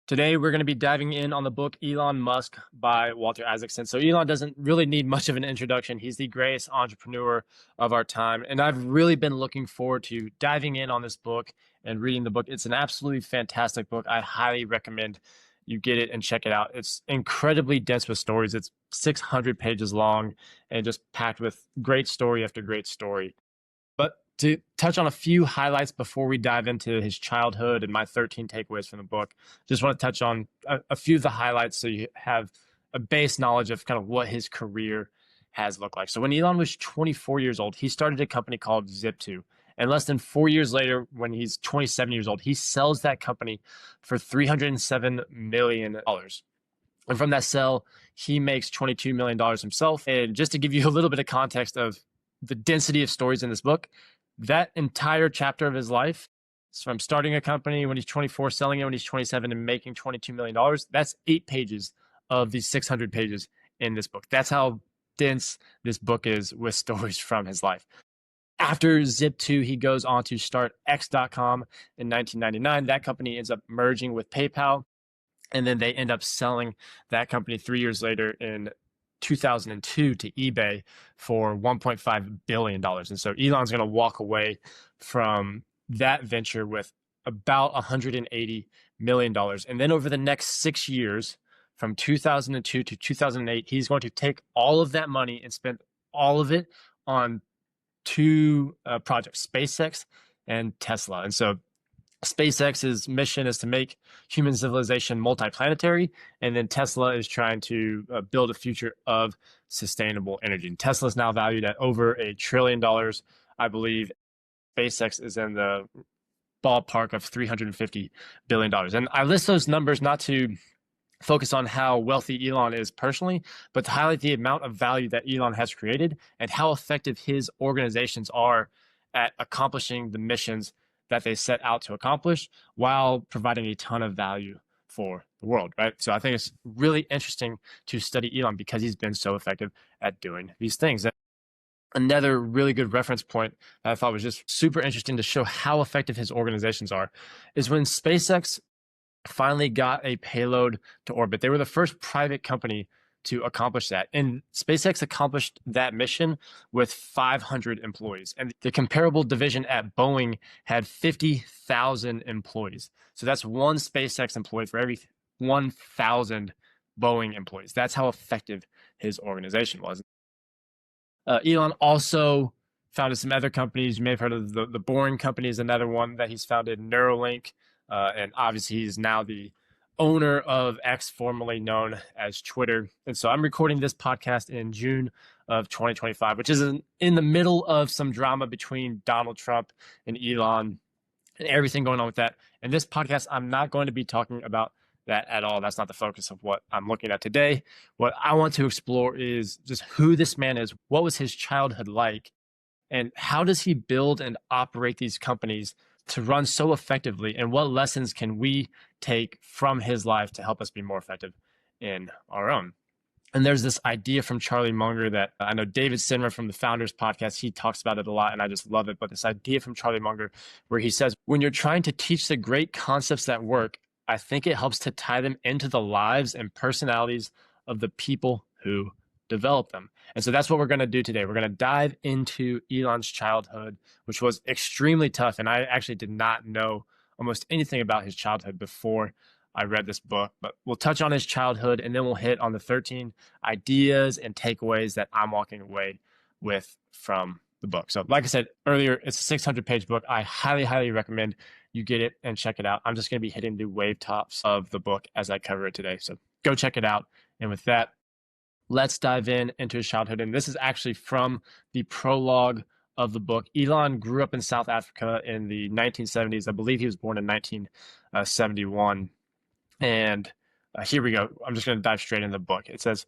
Today, we're going to be diving in on the book Elon Musk by Walter Isaacson. So, Elon doesn't really need much of an introduction. He's the greatest entrepreneur of our time. And I've really been looking forward to diving in on this book and reading the book. It's an absolutely fantastic book. I highly recommend you get it and check it out. It's incredibly dense with stories. It's 600 pages long and just packed with great story after great story. But to touch on a few highlights before we dive into his childhood and my 13 takeaways from the book, just want to touch on a few of the highlights so you have a base knowledge of kind of what his career has looked like. So when Elon was 24 years old, he started a company called Zip2. And less than 4 years later, when he's 27 years old, he sells that company for $307 million. And from that sale, he makes $22 million himself. And just to give you a little bit of context of the density of stories in this book, that entire chapter of his life, from starting a company when he's 24, selling it when he's 27, and making $22 million, that's 8 pages of these 600 pages in this book. That's how dense this book is with stories from his life. After Zip2, he goes on to start X.com in 1999. That company ends up merging with PayPal, and then they end up selling that company 3 years later in 2002 to eBay for $1.5 billion. And so Elon's going to walk away from that venture with about $180 million. And then over the next 6 years, from 2002 to 2008, he's going to take all of that money and spend all of it on two projects, SpaceX and Tesla. And so SpaceX's mission is to make human civilization multiplanetary, and then Tesla is trying to build a future of sustainable energy. And Tesla is now valued at over $1 trillion, I believe. SpaceX is in the ballpark of $350 billion. And I list those numbers not to focus on how wealthy Elon is personally, but to highlight the amount of value that Elon has created and how effective his organizations are at accomplishing the missions that they set out to accomplish while providing a ton of value for the world, right? So I think it's really interesting to study Elon because he's been so effective at doing these things. Another really good reference point that I thought was just super interesting to show how effective his organizations are is when SpaceX finally got a payload to orbit. They were the first private company to accomplish that. And SpaceX accomplished that mission with 500 employees. And the comparable division at Boeing had 50,000 employees. So that's one SpaceX employee for every 1,000 Boeing employees. That's how effective his organization was. Elon also founded some other companies. You may have heard of the Boring Company is another one that he's founded, Neuralink. And obviously he's now the owner of X, formerly known as Twitter. And so I'm recording this podcast in June of 2025, which is in the middle of some drama between Donald Trump and Elon and everything going on with that. And this podcast, I'm not going to be talking about that at all. That's not the focus of what I'm looking at today. What I want to explore is just who this man is. What was his childhood like? And how does he build and operate these companies to run so effectively, and what lessons can we take from his life to help us be more effective in our own? And there's this idea from Charlie Munger that I know David Sinner from the Founders Podcast, he talks about it a lot, and I just love it. But this idea from Charlie Munger where he says, when you're trying to teach the great concepts that work, I think it helps to tie them into the lives and personalities of the people who develop them. And so that's what we're going to do today. We're going to dive into Elon's childhood, which was extremely tough. And I actually did not know almost anything about his childhood before I read this book. But we'll touch on his childhood, and then we'll hit on the 13 ideas and takeaways that I'm walking away with from the book. So like I said earlier, it's a 600-page book. I highly, highly recommend you get it and check it out. I'm just going to be hitting the wave tops of the book as I cover it today. So go check it out. And with that, let's dive into his childhood. And this is actually from the prologue of the book. Elon grew up in South Africa in the 1970s. I believe he was born in 1971. And here we go. I'm just going to dive straight into the book. It says,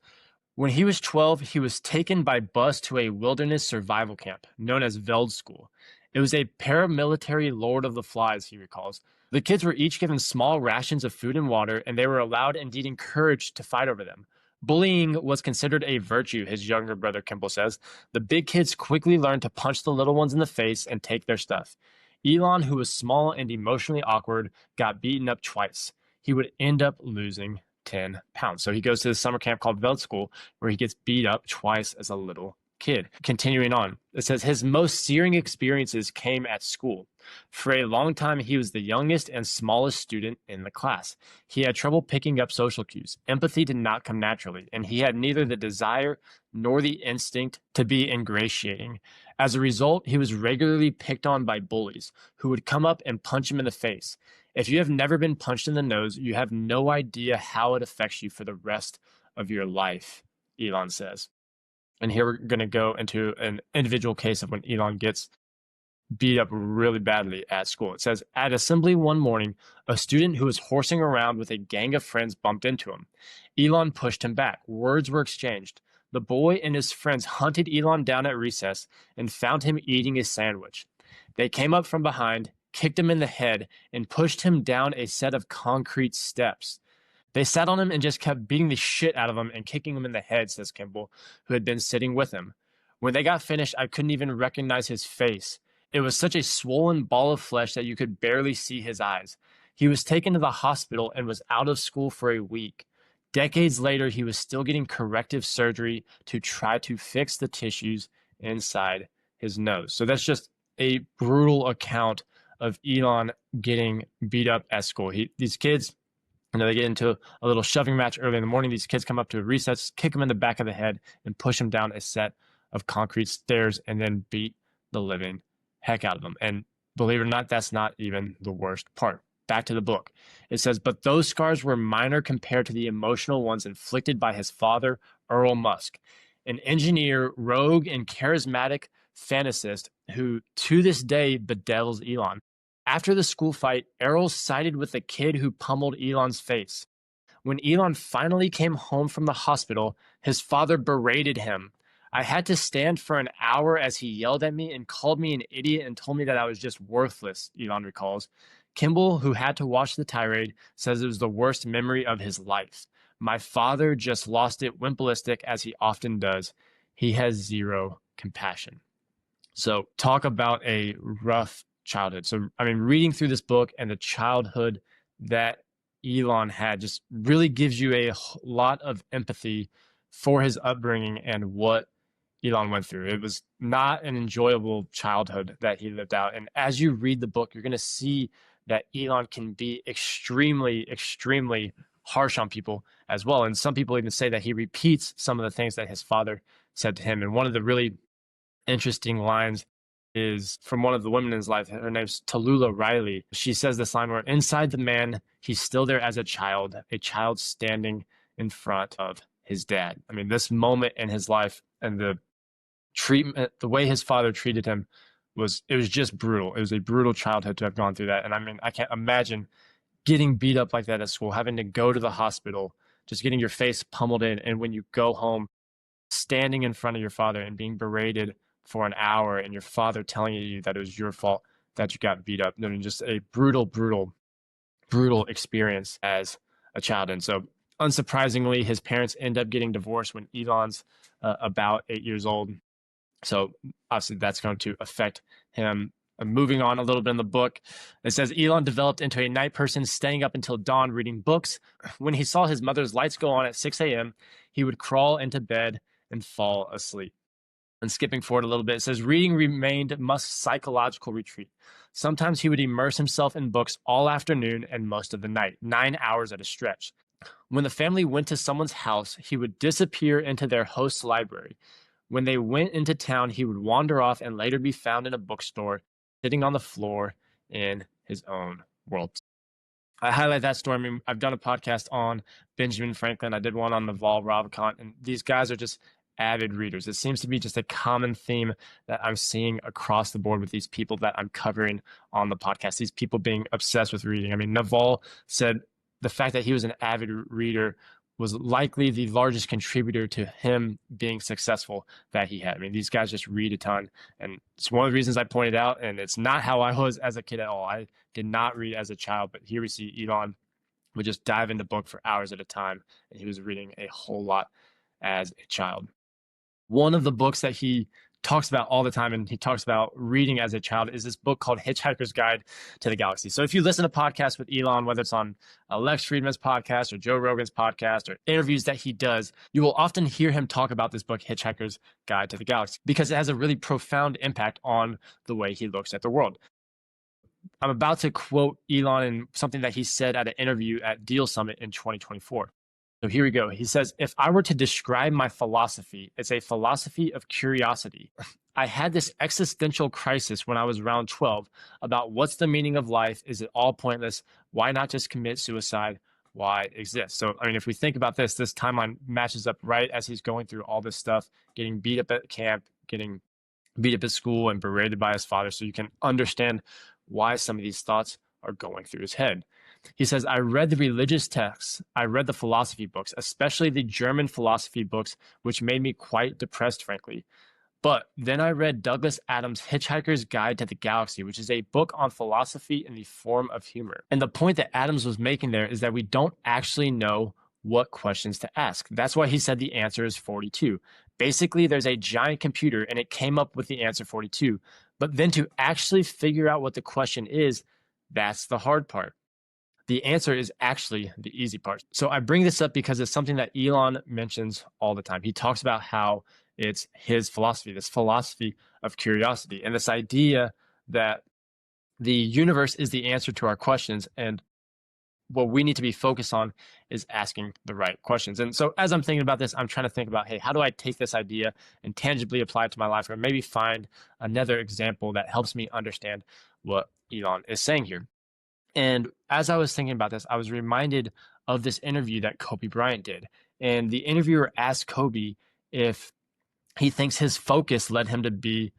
when he was 12, he was taken by bus to a wilderness survival camp known as Veld School. It was a paramilitary Lord of the Flies, he recalls. The kids were each given small rations of food and water, and they were allowed, indeed encouraged, to fight over them. Bullying was considered a virtue, his younger brother Kimball says. The big kids quickly learned to punch the little ones in the face and take their stuff. Elon, who was small and emotionally awkward, got beaten up twice. he would end up losing 10 pounds. So he goes to the summer camp called Veld School, where he gets beat up twice as a little kid. Continuing on, it says his most searing experiences came at school. For a long time, he was the youngest and smallest student in the class. He had trouble picking up social cues. Empathy did not come naturally, and he had neither the desire nor the instinct to be ingratiating. As a result, he was regularly picked on by bullies who would come up and punch him in the face. If you have never been punched in the nose, you have no idea how it affects you for the rest of your life, Elon says. And here we're going to go into an individual case of when Elon gets beat up really badly at school. It says, at assembly one morning, a student who was horsing around with a gang of friends bumped into him. Elon pushed him back. Words were exchanged. The boy and his friends hunted Elon down at recess and found him eating a sandwich. They came up from behind, kicked him in the head, and pushed him down a set of concrete steps. They sat on him and just kept beating the shit out of him and kicking him in the head, says Kimball, who had been sitting with him. When they got finished, I couldn't even recognize his face. It was such a swollen ball of flesh that you could barely see his eyes. He was taken to the hospital and was out of school for a week. Decades later, he was still getting corrective surgery to try to fix the tissues inside his nose. So that's just a brutal account of Elon getting beat up at school. These kids, they get into a little shoving match early in the morning. These kids come up to a recess, kick him in the back of the head, and push him down a set of concrete stairs and then beat the living heck out of him. And believe it or not, that's not even the worst part. Back to the book. It says, but those scars were minor compared to the emotional ones inflicted by his father, Elon Musk, an engineer, rogue, and charismatic fantasist who to this day bedevils Elon. After the school fight, Errol sided with the kid who pummeled Elon's face. When Elon finally came home from the hospital, his father berated him. I had to stand for an hour as he yelled at me and called me an idiot and told me that I was just worthless, Elon recalls. Kimball, who had to watch the tirade, says it was the worst memory of his life. My father just lost it, went ballistic, as he often does. He has zero compassion. So talk about a rough childhood. So, I mean, reading through this book and the childhood that Elon had just really gives you a lot of empathy for his upbringing and what Elon went through. It was not an enjoyable childhood that he lived out. And as you read the book, you're going to see that Elon can be extremely, extremely harsh on people as well. And some people even say that he repeats some of the things that his father said to him. And one of the really interesting lines is from one of the women in his life. Her name's Tallulah Riley. She says this line where inside the man, he's still there as a child standing in front of his dad. I mean, this moment in his life and the treatment, the way his father treated him was just brutal. It was a brutal childhood to have gone through that. And I mean, I can't imagine getting beat up like that at school, having to go to the hospital, just getting your face pummeled in. And when you go home, standing in front of your father and being berated for an hour and your father telling you that it was your fault that you got beat up. I mean, just a brutal, brutal, brutal experience as a child. And so unsurprisingly, his parents end up getting divorced when Elon's about 8 years old. So obviously that's going to affect him. Moving on a little bit in the book, it says Elon developed into a night person, staying up until dawn reading books. When he saw his mother's lights go on at 6 a.m., he would crawl into bed and fall asleep. And skipping forward a little bit, it says reading remained Musk's psychological retreat. Sometimes he would immerse himself in books all afternoon and most of the night, 9 hours at a stretch. When the family went to someone's house, he would disappear into their host's library. When they went into town, he would wander off and later be found in a bookstore, sitting on the floor in his own world. I highlight that story. I mean, I've done a podcast on Benjamin Franklin. I did one on Naval Ravikant, and these guys are just avid readers. It seems to be just a common theme that I'm seeing across the board with these people that I'm covering on the podcast, these people being obsessed with reading. I mean, Naval said the fact that he was an avid reader was likely the largest contributor to him being successful that he had. I mean, these guys just read a ton. And it's one of the reasons I pointed out, and it's not how I was as a kid at all. I did not read as a child, but here we see Elon would just dive into book for hours at a time, and he was reading a whole lot as a child. One of the books that he talks about all the time, and he talks about reading as a child, is this book called Hitchhiker's Guide to the Galaxy. So if you listen to podcasts with Elon, whether it's on Lex Friedman's podcast or Joe Rogan's podcast or interviews that he does, you will often hear him talk about this book, Hitchhiker's Guide to the Galaxy, because it has a really profound impact on the way he looks at the world. I'm about to quote Elon in something that he said at an interview at Deal Summit in 2024. So here we go. He says, if I were to describe my philosophy, it's a philosophy of curiosity. I had this existential crisis when I was around 12 about what's the meaning of life? Is it all pointless? Why not just commit suicide? Why exist? So, I mean, if we think about this timeline matches up right as he's going through all this stuff, getting beat up at camp, getting beat up at school and berated by his father. So you can understand why some of these thoughts are going through his head. He says, I read the religious texts, I read the philosophy books, especially the German philosophy books, which made me quite depressed, frankly. But then I read Douglas Adams' Hitchhiker's Guide to the Galaxy, which is a book on philosophy in the form of humor. And the point that Adams was making there is that we don't actually know what questions to ask. That's why he said the answer is 42. Basically, there's a giant computer and it came up with the answer 42. But then to actually figure out what the question is, that's the hard part. The answer is actually the easy part. So I bring this up because it's something that Elon mentions all the time. He talks about how it's his philosophy, this philosophy of curiosity, and this idea that the universe is the answer to our questions. And what we need to be focused on is asking the right questions. And so as I'm thinking about this, I'm trying to think about, hey, how do I take this idea and tangibly apply it to my life, or maybe find another example that helps me understand what Elon is saying here. And as I was thinking about this, I was reminded of this interview that Kobe Bryant did. And the interviewer asked Kobe if he thinks his focus led him to be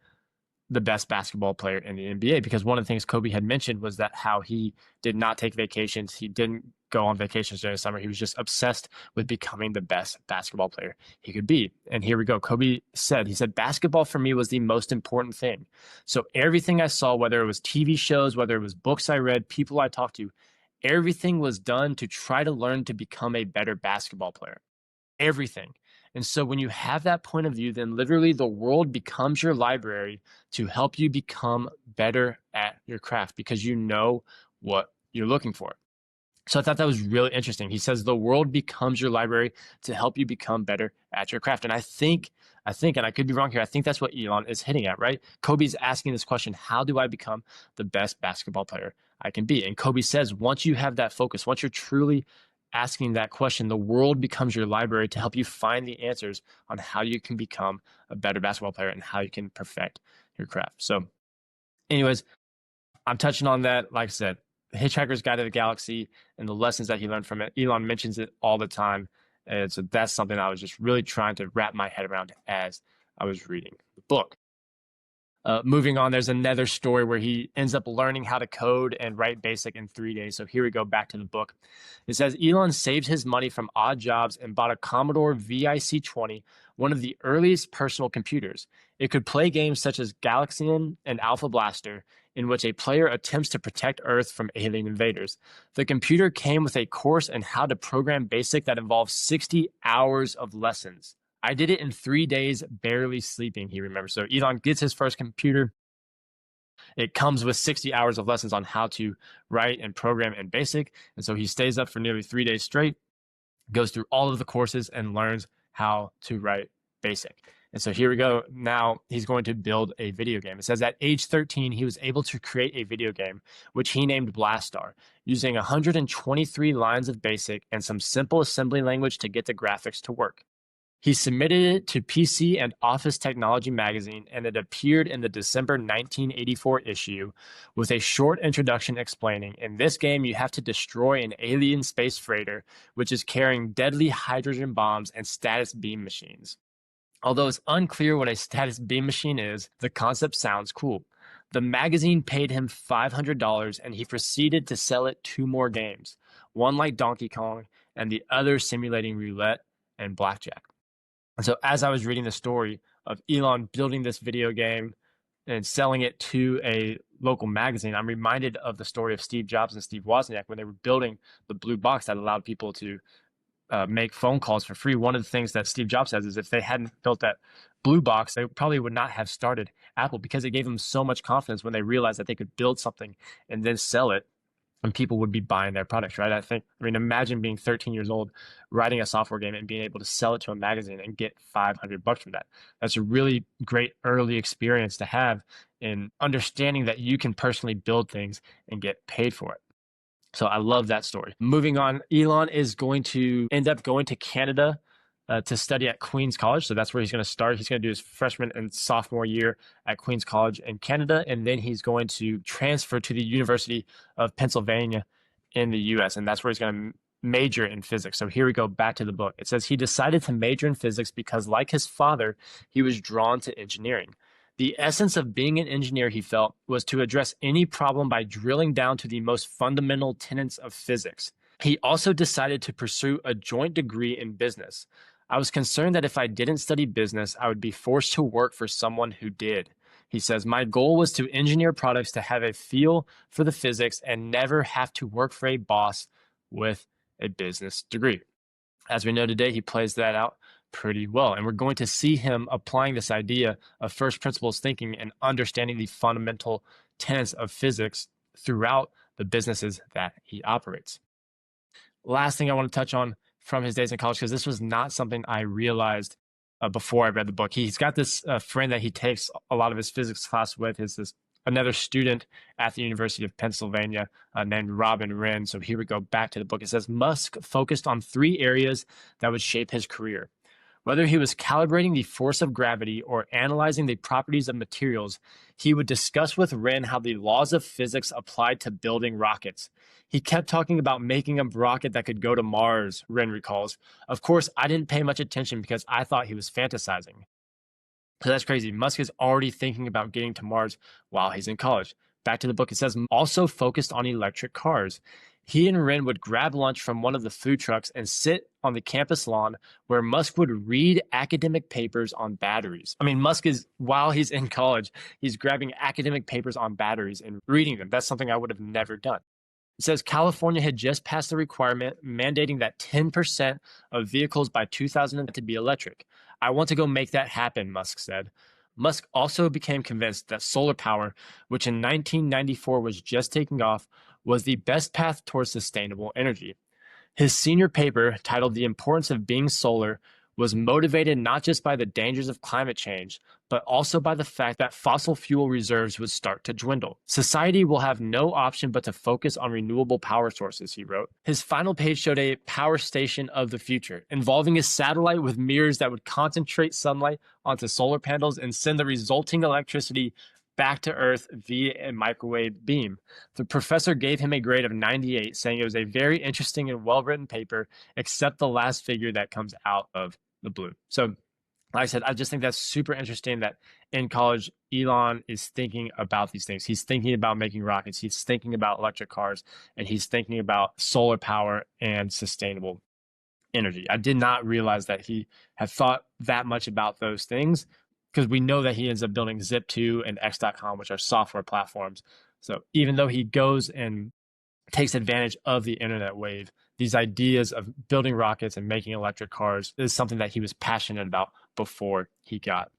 the best basketball player in the NBA, because one of the things Kobe had mentioned was that how he did not take vacations. He didn't go on vacations during the summer. He was just obsessed with becoming the best basketball player he could be. And here we go. Kobe said, he said, basketball for me was the most important thing. So everything I saw, whether it was TV shows, whether it was books I read, people I talked to, everything was done to try to learn to become a better basketball player. Everything. And so when you have that point of view, then literally the world becomes your library to help you become better at your craft, because you know what you're looking for. So I thought that was really interesting. He says the world becomes your library to help you become better at your craft. And I think, and I could be wrong here, I think that's what Elon is hitting at, right? Kobe's asking this question, how do I become the best basketball player I can be? And Kobe says, once you have that focus, once you're truly asking that question, the world becomes your library to help you find the answers on how you can become a better basketball player and how you can perfect your craft. So anyways, I'm touching on that. Like I said, Hitchhiker's Guide to the Galaxy and the lessons that he learned from it. Elon mentions it all the time. And so that's something I was just really trying to wrap my head around as I was reading the book. Moving on, there's another story where he ends up learning how to code and write BASIC in 3 days. So here we go back to the book. It says, Elon saved his money from odd jobs and bought a Commodore VIC-20, one of the earliest personal computers. It could play games such as Galaxian and Alpha Blaster, in which a player attempts to protect Earth from alien invaders. The computer came with a course in how to program BASIC that involved 60 hours of lessons. I did it in 3 days, barely sleeping, he remembers. So Elon gets his first computer. It comes with 60 hours of lessons on how to write and program in BASIC. And so he stays up for nearly 3 days straight, goes through all of the courses, and learns how to write BASIC. And so here we go. Now he's going to build a video game. It says at age 13, he was able to create a video game, which he named Blastar, using 123 lines of BASIC and some simple assembly language to get the graphics to work. He submitted it to PC and Office Technology magazine, and it appeared in the December 1984 issue with a short introduction explaining, in this game you have to destroy an alien space freighter, which is carrying deadly hydrogen bombs and status beam machines. Although it's unclear what a status beam machine is, the concept sounds cool. The magazine paid him $500, and he proceeded to sell it 2 more games, one like Donkey Kong and the other simulating roulette and blackjack. And so as I was reading the story of Elon building this video game and selling it to a local magazine, I'm reminded of the story of Steve Jobs and Steve Wozniak when they were building the blue box that allowed people to make phone calls for free. One of the things that Steve Jobs says is if they hadn't built that blue box, they probably would not have started Apple because it gave them so much confidence when they realized that they could build something and then sell it and people would be buying their products, right? I mean, imagine being 13 years old, writing a software game and being able to sell it to a magazine and get $500 from that. That's a really great early experience to have in understanding that you can personally build things and get paid for it. So I love that story. Moving on, Elon is going to end up going to Canada to study at Queen's College. So that's where he's going to start. He's going to do his freshman and sophomore year at Queen's College in Canada. And then he's going to transfer to the University of Pennsylvania in the US. And that's where he's going to major in physics. So here we go back to the book. It says he decided to major in physics because, like his father, he was drawn to engineering. The essence of being an engineer, he felt, was to address any problem by drilling down to the most fundamental tenets of physics. He also decided to pursue a joint degree in business. I was concerned that if I didn't study business, I would be forced to work for someone who did. He says, my goal was to engineer products to have a feel for the physics and never have to work for a boss with a business degree. As we know today, he plays that out pretty well. And we're going to see him applying this idea of first principles thinking and understanding the fundamental tenets of physics throughout the businesses that he operates. Last thing I want to touch on from his days in college, because this was not something I realized before I read the book. He's got this friend that he takes a lot of his physics class with. Is this another student at the University of Pennsylvania named Robin Wren. So here we go back to the book. It says Musk focused on 3 areas that would shape his career. Whether he was calibrating the force of gravity or analyzing the properties of materials, he would discuss with Wren how the laws of physics applied to building rockets. He kept talking about making a rocket that could go to Mars, Wren recalls. Of course, I didn't pay much attention because I thought he was fantasizing. So that's crazy. Musk is already thinking about getting to Mars while he's in college. Back to the book, it says, also focused on electric cars. He and Wren would grab lunch from one of the food trucks and sit on the campus lawn where Musk would read academic papers on batteries. I mean, Musk is, while he's in college, he's grabbing academic papers on batteries and reading them. That's something I would have never done. It says California had just passed the requirement mandating that 10% of vehicles by 2000 to be electric. I want to go make that happen, Musk said. Musk also became convinced that solar power, which in 1994 was just taking off, was the best path towards sustainable energy. His senior paper, titled The Importance of Being Solar, was motivated not just by the dangers of climate change, but also by the fact that fossil fuel reserves would start to dwindle. Society will have no option but to focus on renewable power sources, he wrote. His final page showed a power station of the future, involving a satellite with mirrors that would concentrate sunlight onto solar panels and send the resulting electricity back to Earth via a microwave beam. The professor gave him a grade of 98, saying it was a very interesting and well-written paper, except the last figure that comes out of the blue. So, like I said, I just think that's super interesting that in college, Elon is thinking about these things. He's thinking about making rockets. He's thinking about electric cars, and he's thinking about solar power and sustainable energy. I did not realize that he had thought that much about those things, because we know that he ends up building Zip2 and X.com, which are software platforms. So even though he goes and takes advantage of the internet wave, these ideas of building rockets and making electric cars is something that he was passionate about before he got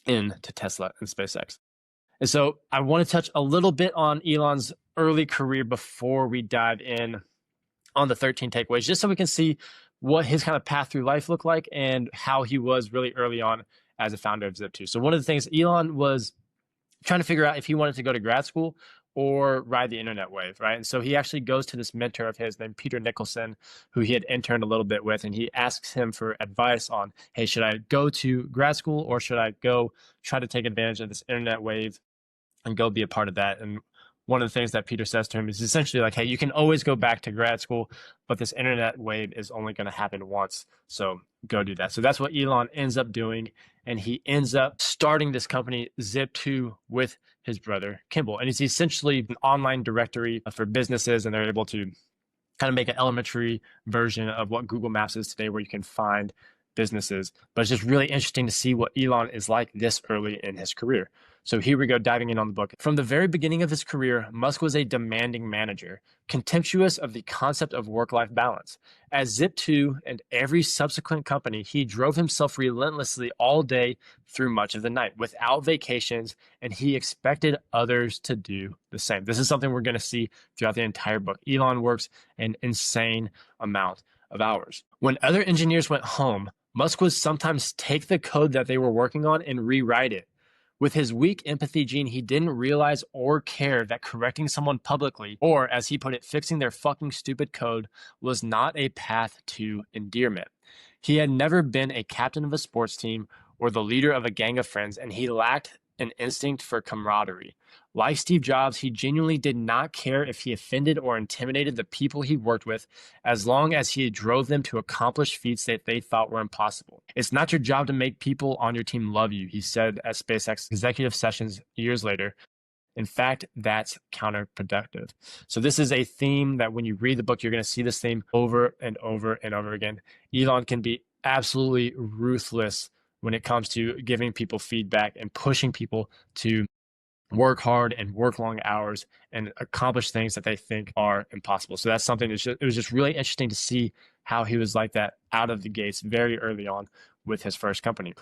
into Tesla and SpaceX. And so I want to touch a little bit on Elon's early career before we dive in on the 13 takeaways, just so we can see what his kind of path through life looked like and how he was really early on as a founder of Zip2. So one of the things, Elon was trying to figure out if he wanted to go to grad school or ride the internet wave, right? And so he actually goes to this mentor of his named Peter Nicholson, who he had interned a little bit with, and he asks him for advice on, hey, should I go to grad school or should I go try to take advantage of this internet wave and go be a part of that? And one of the things that Peter says to him is essentially like, hey, you can always go back to grad school, but this internet wave is only going to happen once. So go do that. So that's what Elon ends up doing. And he ends up starting this company, Zip2, with his brother, Kimball. And it's essentially an online directory for businesses. And they're able to kind of make an elementary version of what Google Maps is today, where you can find businesses. But it's just really interesting to see what Elon is like this early in his career. So here we go, diving in on the book. From the very beginning of his career, Musk was a demanding manager, contemptuous of the concept of work-life balance. At Zip2 and every subsequent company, he drove himself relentlessly all day through much of the night without vacations, and he expected others to do the same. This is something we're going to see throughout the entire book. Elon works an insane amount of hours. When other engineers went home, Musk would sometimes take the code that they were working on and rewrite it. With his weak empathy gene, he didn't realize or care that correcting someone publicly, or as he put it, fixing their fucking stupid code, was not a path to endearment. He had never been a captain of a sports team or the leader of a gang of friends, and he lacked an instinct for camaraderie. Like Steve Jobs, he genuinely did not care if he offended or intimidated the people he worked with, as long as he drove them to accomplish feats that they thought were impossible. It's not your job to make people on your team love you, he said at SpaceX executive sessions years later. In fact, that's counterproductive. So this is a theme that when you read the book, you're going to see this theme over and over and over again. Elon can be absolutely ruthless when it comes to giving people feedback and pushing people to work hard and work long hours and accomplish things that they think are impossible. So that's something it was just really interesting to see how he was like that out of the gates very early on with his first company.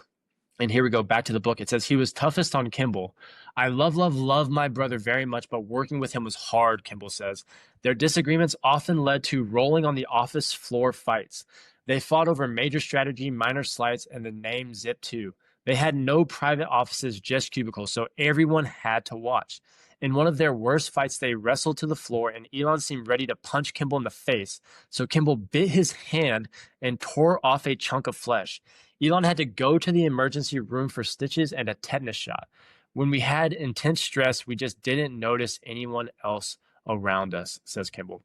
And here we go back to the book. It says he was toughest on Kimball. I love my brother very much, but working with him was hard, Kimball says. Their disagreements often led to rolling on the office floor fights. They fought over major strategy, minor slights, and the name Zip2. They had no private offices, just cubicles, so everyone had to watch. In one of their worst fights, they wrestled to the floor, and Elon seemed ready to punch Kimball in the face. So Kimball bit his hand and tore off a chunk of flesh. Elon had to go to the emergency room for stitches and a tetanus shot. When we had intense stress, we just didn't notice anyone else around us, says Kimball.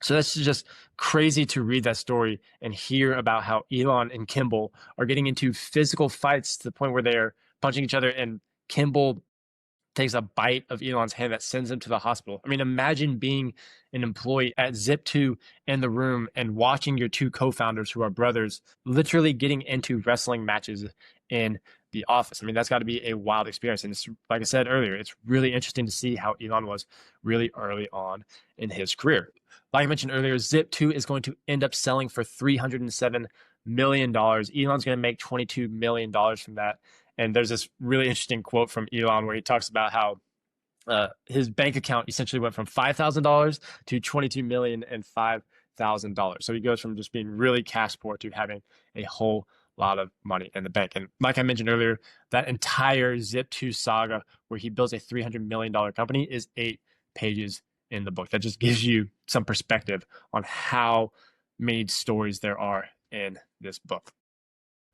So that's just crazy to read that story and hear about how Elon and Kimball are getting into physical fights to the point where they're punching each other, and Kimball takes a bite of Elon's hand that sends him to the hospital. I mean, imagine being an employee at Zip2 in the room and watching your two co-founders who are brothers literally getting into wrestling matches in the office. I mean, that's got to be a wild experience. And it's, like I said earlier, it's really interesting to see how Elon was really early on in his career. Like I mentioned earlier, Zip2 is going to end up selling for $307 million. Elon's going to make $22 million from that. And there's this really interesting quote from Elon where he talks about how his bank account essentially went from $5,000 to $22 million and $5,000. So he goes from just being really cash poor to having a whole lot of money in the bank. And like I mentioned earlier, that entire Zip2 saga where he builds a $300 million company is 8 pages in the book. That just gives you some perspective on how many stories there are in this book.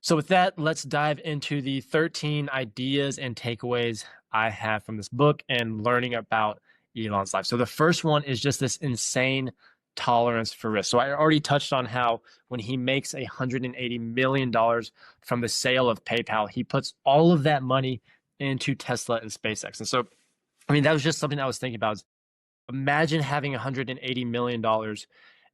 So with that, let's dive into the 13 ideas and takeaways I have from this book and learning about Elon's life. So the first one is just this insane tolerance for risk. So I already touched on how when he makes $180 million from the sale of PayPal, he puts all of that money into Tesla and SpaceX. And so, I mean, that was just something I was thinking about. Is imagine having $180 million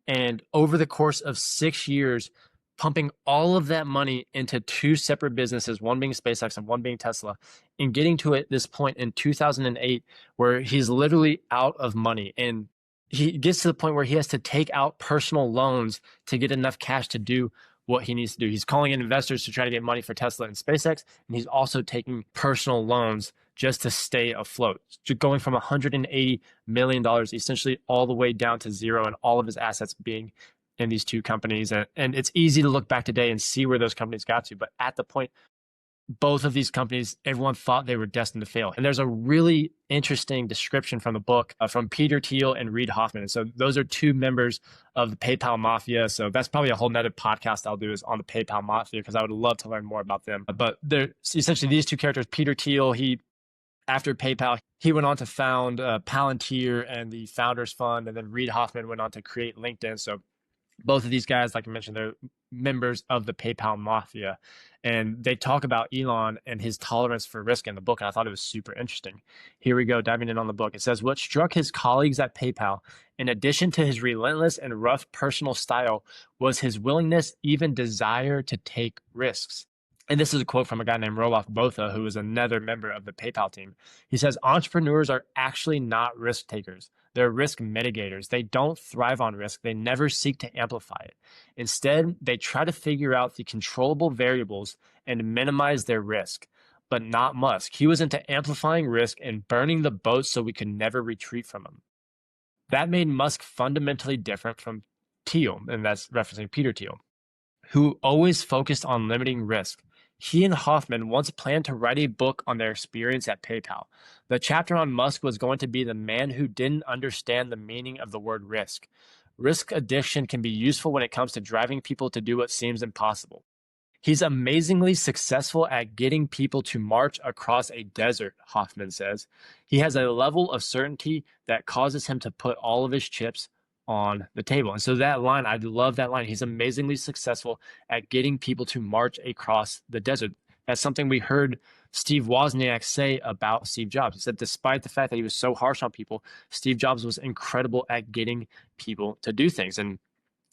and over the course of 6 years, pumping all of that money into 2 separate businesses, one being SpaceX and one being Tesla, and getting to it this point in 2008 where he's literally out of money. And he gets to the point where he has to take out personal loans to get enough cash to do what he needs to do. He's calling in investors to try to get money for Tesla and SpaceX, and he's also taking personal loans just to stay afloat, going from $180 million essentially all the way down to zero, and all of his assets being in these 2 companies. And it's easy to look back today and see where those companies got to. But at the point, both of these companies, everyone thought they were destined to fail. And there's a really interesting description from the book from Peter Thiel and Reid Hoffman. And so those are 2 members of the PayPal Mafia. So that's probably a whole nother podcast I'll do is on the PayPal Mafia, because I would love to learn more about them. But they're essentially these 2 characters. Peter Thiel, after PayPal, he went on to found Palantir and the Founders Fund. And then Reid Hoffman went on to create LinkedIn. So both of these guys, like I mentioned, they're members of the PayPal Mafia. And they talk about Elon and his tolerance for risk in the book. And I thought it was super interesting. Here we go, diving in on the book. It says, what struck his colleagues at PayPal, in addition to his relentless and rough personal style, was his willingness, even desire, to take risks. And this is a quote from a guy named Roelof Botha, who is another member of the PayPal team. He says, entrepreneurs are actually not risk takers. They're risk mitigators. They don't thrive on risk. They never seek to amplify it. Instead, they try to figure out the controllable variables and minimize their risk. But not Musk. He was into amplifying risk and burning the boat so we could never retreat from him. That made Musk fundamentally different from Thiel, and that's referencing Peter Thiel, who always focused on limiting risk. He and Hoffman once planned to write a book on their experience at PayPal. The chapter on Musk was going to be the man who didn't understand the meaning of the word risk. Risk addiction can be useful when it comes to driving people to do what seems impossible. He's amazingly successful at getting people to march across a desert, Hoffman says. He has a level of certainty that causes him to put all of his chips on the table. And so that line, I love that line. He's amazingly successful at getting people to march across the desert. That's something we heard Steve Wozniak say about Steve Jobs. He said, despite the fact that he was so harsh on people, Steve Jobs was incredible at getting people to do things. And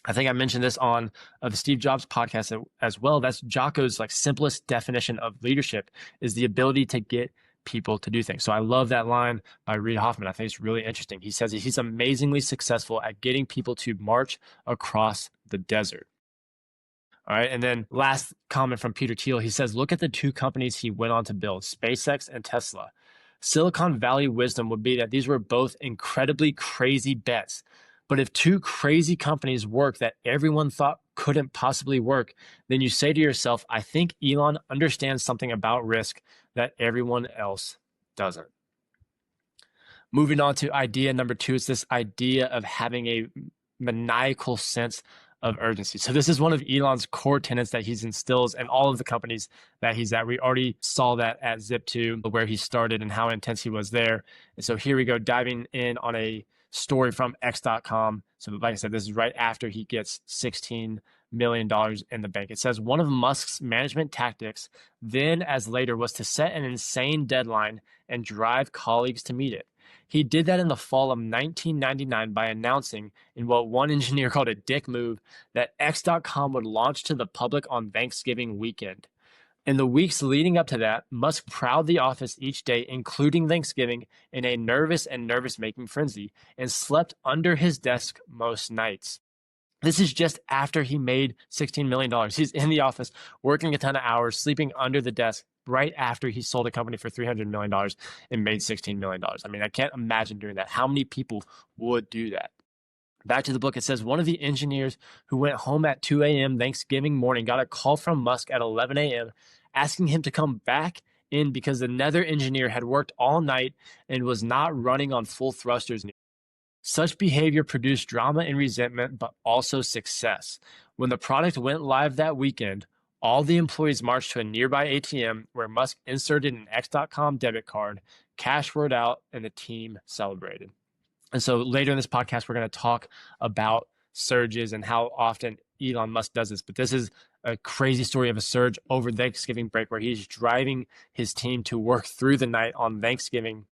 I think I mentioned this on the Steve Jobs podcast as well. That's Jocko's like simplest definition of leadership is the ability to get people to do things. So I love that line by Reid Hoffman. I think it's really interesting. He says he's amazingly successful at getting people to march across the desert. All right. And then last comment from Peter Thiel, he says, look at the two companies he went on to build, SpaceX and Tesla. Silicon Valley wisdom would be that these were both incredibly crazy bets. But if two crazy companies work that everyone thought couldn't possibly work, then you say to yourself, I think Elon understands something about risk that everyone else doesn't. Moving on to idea number 2, it's this idea of having a maniacal sense of urgency. So this is one of Elon's core tenets that he instills in all of the companies that he's at. We already saw that at Zip2, where he started and how intense he was there. And so here we go, diving in on a story from X.com. So like I said, this is right after he gets $16 million in the bank. It says one of Musk's management tactics then as later was to set an insane deadline and drive colleagues to meet it. He did that in the fall of 1999 by announcing, in what one engineer called a dick move, that X.com would launch to the public on Thanksgiving weekend. In the weeks leading up to that, Musk prowled the office each day, including Thanksgiving, in a nervous-making frenzy, and slept under his desk most nights. This is just after he made $16 million. He's in the office, working a ton of hours, sleeping under the desk, right after he sold a company for $300 million and made $16 million. I mean, I can't imagine doing that. How many people would do that? Back to the book, it says one of the engineers who went home at 2 a.m. Thanksgiving morning got a call from Musk at 11 a.m. asking him to come back in because another engineer had worked all night and was not running on full thrusters. Such behavior produced drama and resentment, but also success. When the product went live that weekend, all the employees marched to a nearby ATM where Musk inserted an X.com debit card, cash word out, and the team celebrated. And so later in this podcast, we're going to talk about surges and how often Elon Musk does this. But this is a crazy story of a surge over Thanksgiving break where he's driving his team to work through the night on Thanksgiving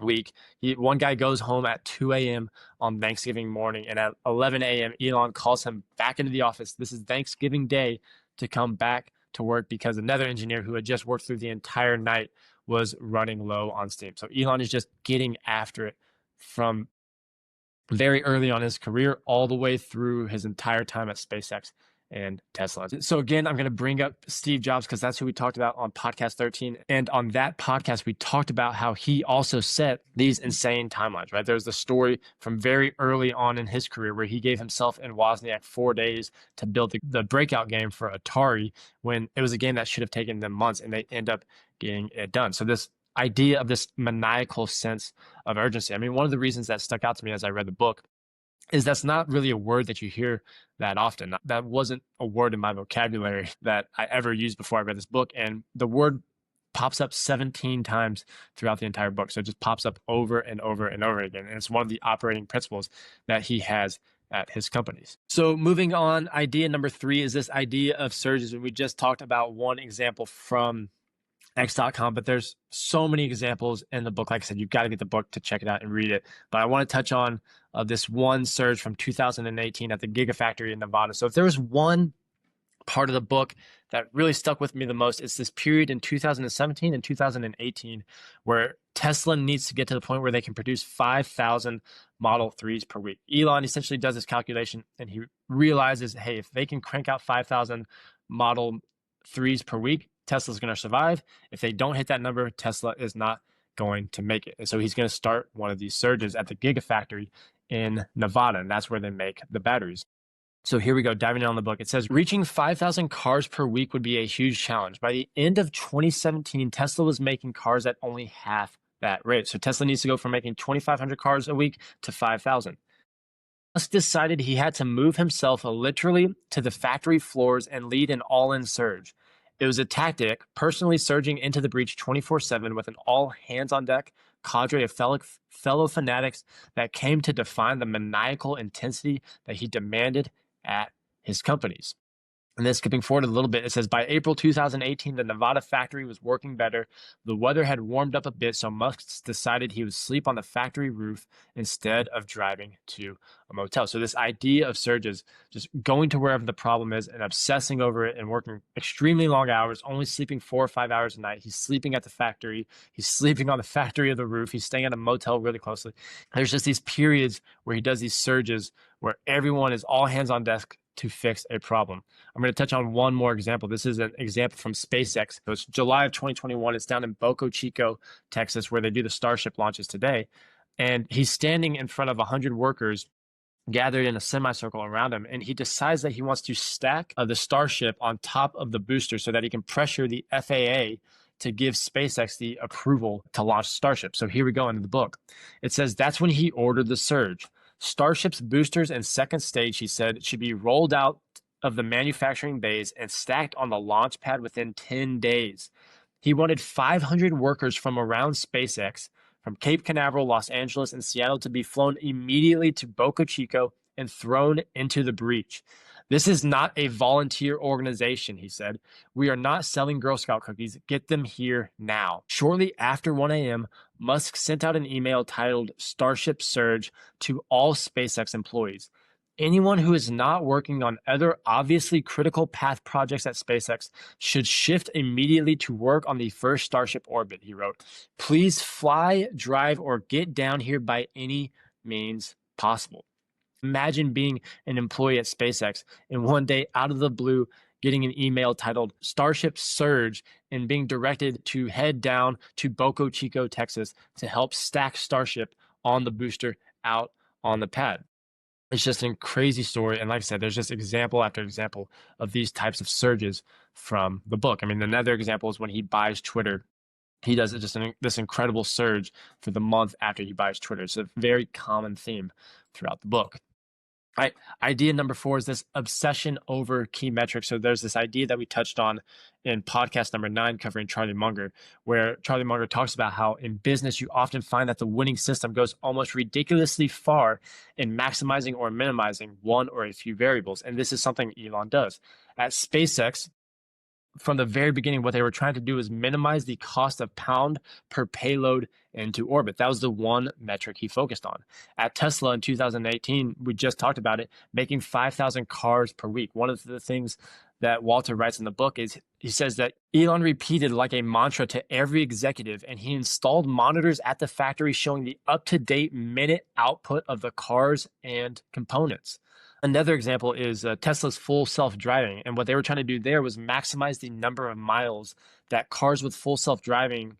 week. One guy goes home at 2 a.m. on Thanksgiving morning, and at 11 a.m., Elon calls him back into the office. This is Thanksgiving Day to come back to work because another engineer who had just worked through the entire night was running low on steam. So Elon is just getting after it from very early on in his career all the way through his entire time at SpaceX and Tesla. So again, I'm going to bring up Steve Jobs because that's who we talked about on podcast 13. And on that podcast, we talked about how he also set these insane timelines, right? There's the story from very early on in his career where he gave himself and Wozniak 4 days to build the breakout game for Atari when it was a game that should have taken them months, and they end up getting it done. So this idea of this maniacal sense of urgency. I mean, one of the reasons that stuck out to me as I read the book is that's not really a word that you hear that often. That wasn't a word in my vocabulary that I ever used before I read this book. And the word pops up 17 times throughout the entire book. So it just pops up over and over and over again. And it's one of the operating principles that he has at his companies. So moving on, idea number 3 is this idea of surges. We just talked about one example from X.com, but there's so many examples in the book. Like I said, you've got to get the book to check it out and read it. But I want to touch on this one surge from 2018 at the Gigafactory in Nevada. So if there was one part of the book that really stuck with me the most is this period in 2017 and 2018 where Tesla needs to get to the point where they can produce 5,000 Model 3s per week. Elon essentially does this calculation and he realizes, hey, if they can crank out 5,000 Model 3s per week, Tesla's going to survive. If they don't hit that number, Tesla is not going to make it. And so he's going to start one of these surges at the Gigafactory in Nevada, and that's where they make the batteries. So here we go, diving in on the book. It says, reaching 5,000 cars per week would be a huge challenge. By the end of 2017, Tesla was making cars at only half that rate. So Tesla needs to go from making 2,500 cars a week to 5,000. Musk decided he had to move himself literally to the factory floors and lead an all-in surge. It was a tactic, personally surging into the breach 24/7 with an all-hands-on-deck cadre of fellow fanatics that came to define the maniacal intensity that he demanded at his companies. And then skipping forward a little bit, it says, by April 2018, the Nevada factory was working better. The weather had warmed up a bit, so Musk decided he would sleep on the factory roof instead of driving to a motel. So this idea of surges, just going to wherever the problem is and obsessing over it and working extremely long hours, only sleeping 4 or 5 hours a night. He's sleeping at the factory. He's sleeping on the factory of the roof. He's staying at a motel really closely. There's just these periods where he does these surges where everyone is all hands on deck to fix a problem. I'm going to touch on one more example. This is an example from SpaceX. So it's July of 2021. It's down in Boca Chico, Texas, where they do the Starship launches today. And he's standing in front of 100 workers gathered in a semicircle around him. And he decides that he wants to stack the Starship on top of the booster so that he can pressure the FAA to give SpaceX the approval to launch Starship. So here we go into the book. It says, that's when he ordered the surge. Starship's boosters and second stage, he said, should be rolled out of the manufacturing bays and stacked on the launch pad within 10 days. He wanted 500 workers from around SpaceX, from Cape Canaveral, Los Angeles, and Seattle to be flown immediately to Boca Chico and thrown into the breach. This is not a volunteer organization, he said. We are not selling Girl Scout cookies. Get them here now. Shortly after 1 a.m., Musk sent out an email titled Starship Surge to all SpaceX employees. Anyone who is not working on other obviously critical path projects at SpaceX should shift immediately to work on the first Starship orbit, he wrote. Please fly, drive, or get down here by any means possible. Imagine being an employee at SpaceX and one day out of the blue getting an email titled Starship Surge and being directed to head down to Boca Chico, Texas to help stack Starship on the booster out on the pad. It's just a crazy story. And like I said, there's just example after example of these types of surges from the book. I mean, another example is when he buys Twitter. He does this incredible surge for the month after he buys Twitter. It's a very common theme throughout the book. Right. Idea number 4 is this obsession over key metrics. So there's this idea that we touched on in podcast number 9 covering Charlie Munger, where Charlie Munger talks about how in business you often find that the winning system goes almost ridiculously far in maximizing or minimizing one or a few variables. And this is something Elon does. At SpaceX, from the very beginning, what they were trying to do is minimize the cost of pound per payload into orbit. That was the one metric he focused on. At Tesla in 2018, we just talked about it, making 5,000 cars per week. One of the things that Walter writes in the book is he says that Elon repeated like a mantra to every executive, and he installed monitors at the factory showing the up-to-date minute output of the cars and components. Another example is Tesla's full self-driving. And what they were trying to do there was maximize the number of miles that cars with full self-driving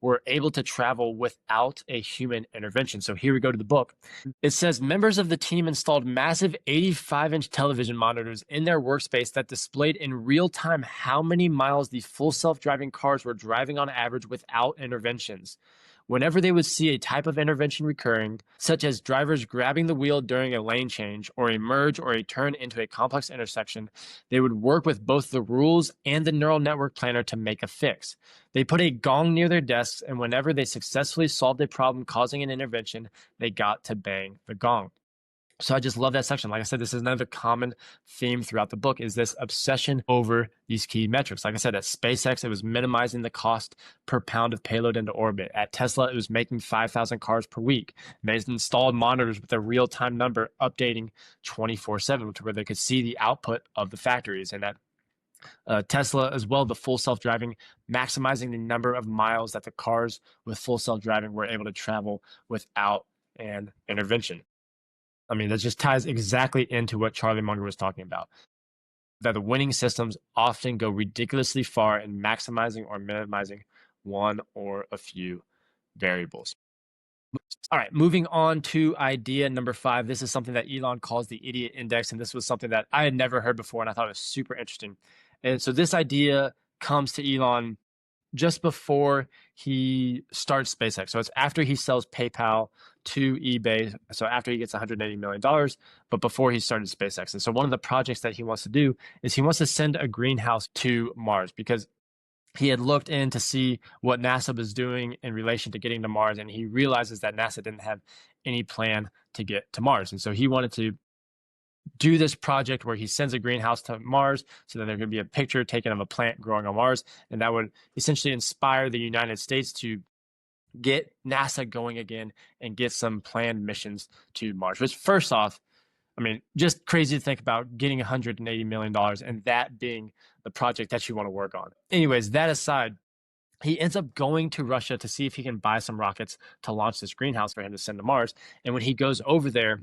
were able to travel without a human intervention. So here we go to the book. It says members of the team installed massive 85-inch television monitors in their workspace that displayed in real time how many miles the full self-driving cars were driving on average without interventions. Whenever they would see a type of intervention recurring, such as drivers grabbing the wheel during a lane change or a merge or a turn into a complex intersection, they would work with both the rules and the neural network planner to make a fix. They put a gong near their desks, and whenever they successfully solved a problem causing an intervention, they got to bang the gong. So I just love that section. Like I said, this is another common theme throughout the book is this obsession over these key metrics. Like I said, at SpaceX, it was minimizing the cost per pound of payload into orbit. At Tesla, it was making 5,000 cars per week. And they installed monitors with a real-time number updating 24/7 to where they could see the output of the factories. And at Tesla as well, the full self-driving, maximizing the number of miles that the cars with full self-driving were able to travel without an intervention. I mean, that just ties exactly into what Charlie Munger was talking about, that the winning systems often go ridiculously far in maximizing or minimizing one or a few variables. All right, moving on to idea number 5. This is something that Elon calls the idiot index, and this was something that I had never heard before, and I thought it was super interesting. And so this idea comes to Elon just before he starts SpaceX. So it's after he sells PayPal to eBay. So after he gets $180 million, but before he started SpaceX. And so one of the projects that he wants to do is he wants to send a greenhouse to Mars, because he had looked in to see what NASA was doing in relation to getting to Mars, and he realizes that NASA didn't have any plan to get to Mars. And so he wanted to do this project where he sends a greenhouse to Mars so that there could be a picture taken of a plant growing on Mars. And that would essentially inspire the United States to get NASA going again and get some planned missions to Mars, which, first off, I mean, just crazy to think about getting $180 million and that being the project that you want to work on. Anyways, that aside, he ends up going to Russia to see if he can buy some rockets to launch this greenhouse for him to send to Mars. And when he goes over there,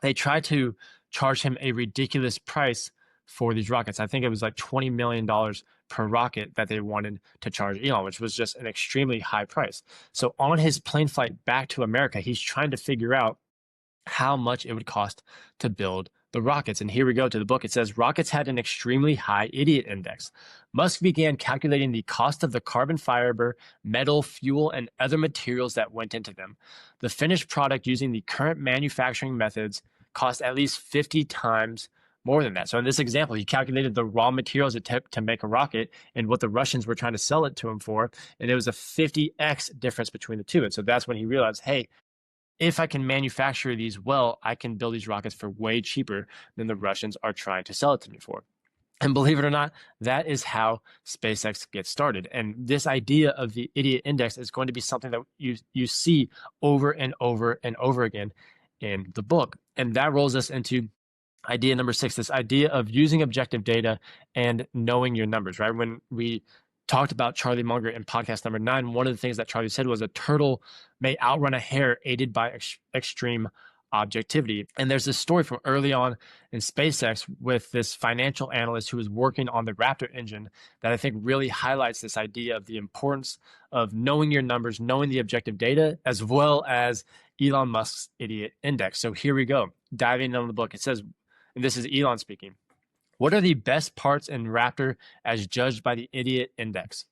they try to charge him a ridiculous price for these rockets. I think it was like $20 million per rocket that they wanted to charge Elon, which was just an extremely high price. So on his plane flight back to America, he's trying to figure out how much it would cost to build the rockets. And here we go to the book. It says rockets had an extremely high idiot index. Musk began calculating the cost of the carbon fiber, metal, fuel, and other materials that went into them. The finished product using the current manufacturing methods cost at least 50 times more than that. So in this example, he calculated the raw materials it took to make a rocket and what the Russians were trying to sell it to him for. And it was a 50x difference between the two. And so that's when he realized, hey, if I can manufacture these well, I can build these rockets for way cheaper than the Russians are trying to sell it to me for. And believe it or not, that is how SpaceX gets started. And this idea of the idiot index is going to be something that you see over and over and over again in the book. And that rolls us into idea number 6, this idea of using objective data and knowing your numbers, right? When we talked about Charlie Munger in podcast number 9, one of the things that Charlie said was a turtle may outrun a hare aided by extreme objectivity. And there's this story from early on in SpaceX with this financial analyst who was working on the Raptor engine that I think really highlights this idea of the importance of knowing your numbers, knowing the objective data, as well as Elon Musk's idiot index. So here we go, diving into the book. It says, and this is Elon speaking, what are the best parts in Raptor as judged by the idiot index?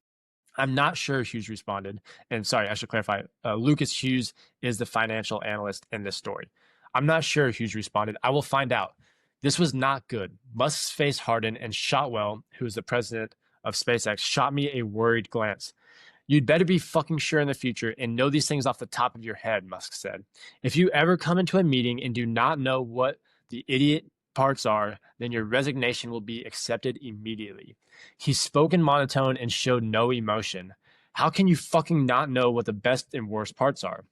I'm not sure, Hughes responded. And sorry, I should clarify. Lucas Hughes is the financial analyst in this story. I'm not sure, Hughes responded. I will find out. This was not good. Musk's face hardened, and Shotwell, who is the president of SpaceX, shot me a worried glance. You'd better be fucking sure in the future and know these things off the top of your head, Musk said. If you ever come into a meeting and do not know what the idiot parts are, then your resignation will be accepted immediately. He spoke in monotone and showed no emotion. How can you fucking not know what the best and worst parts are?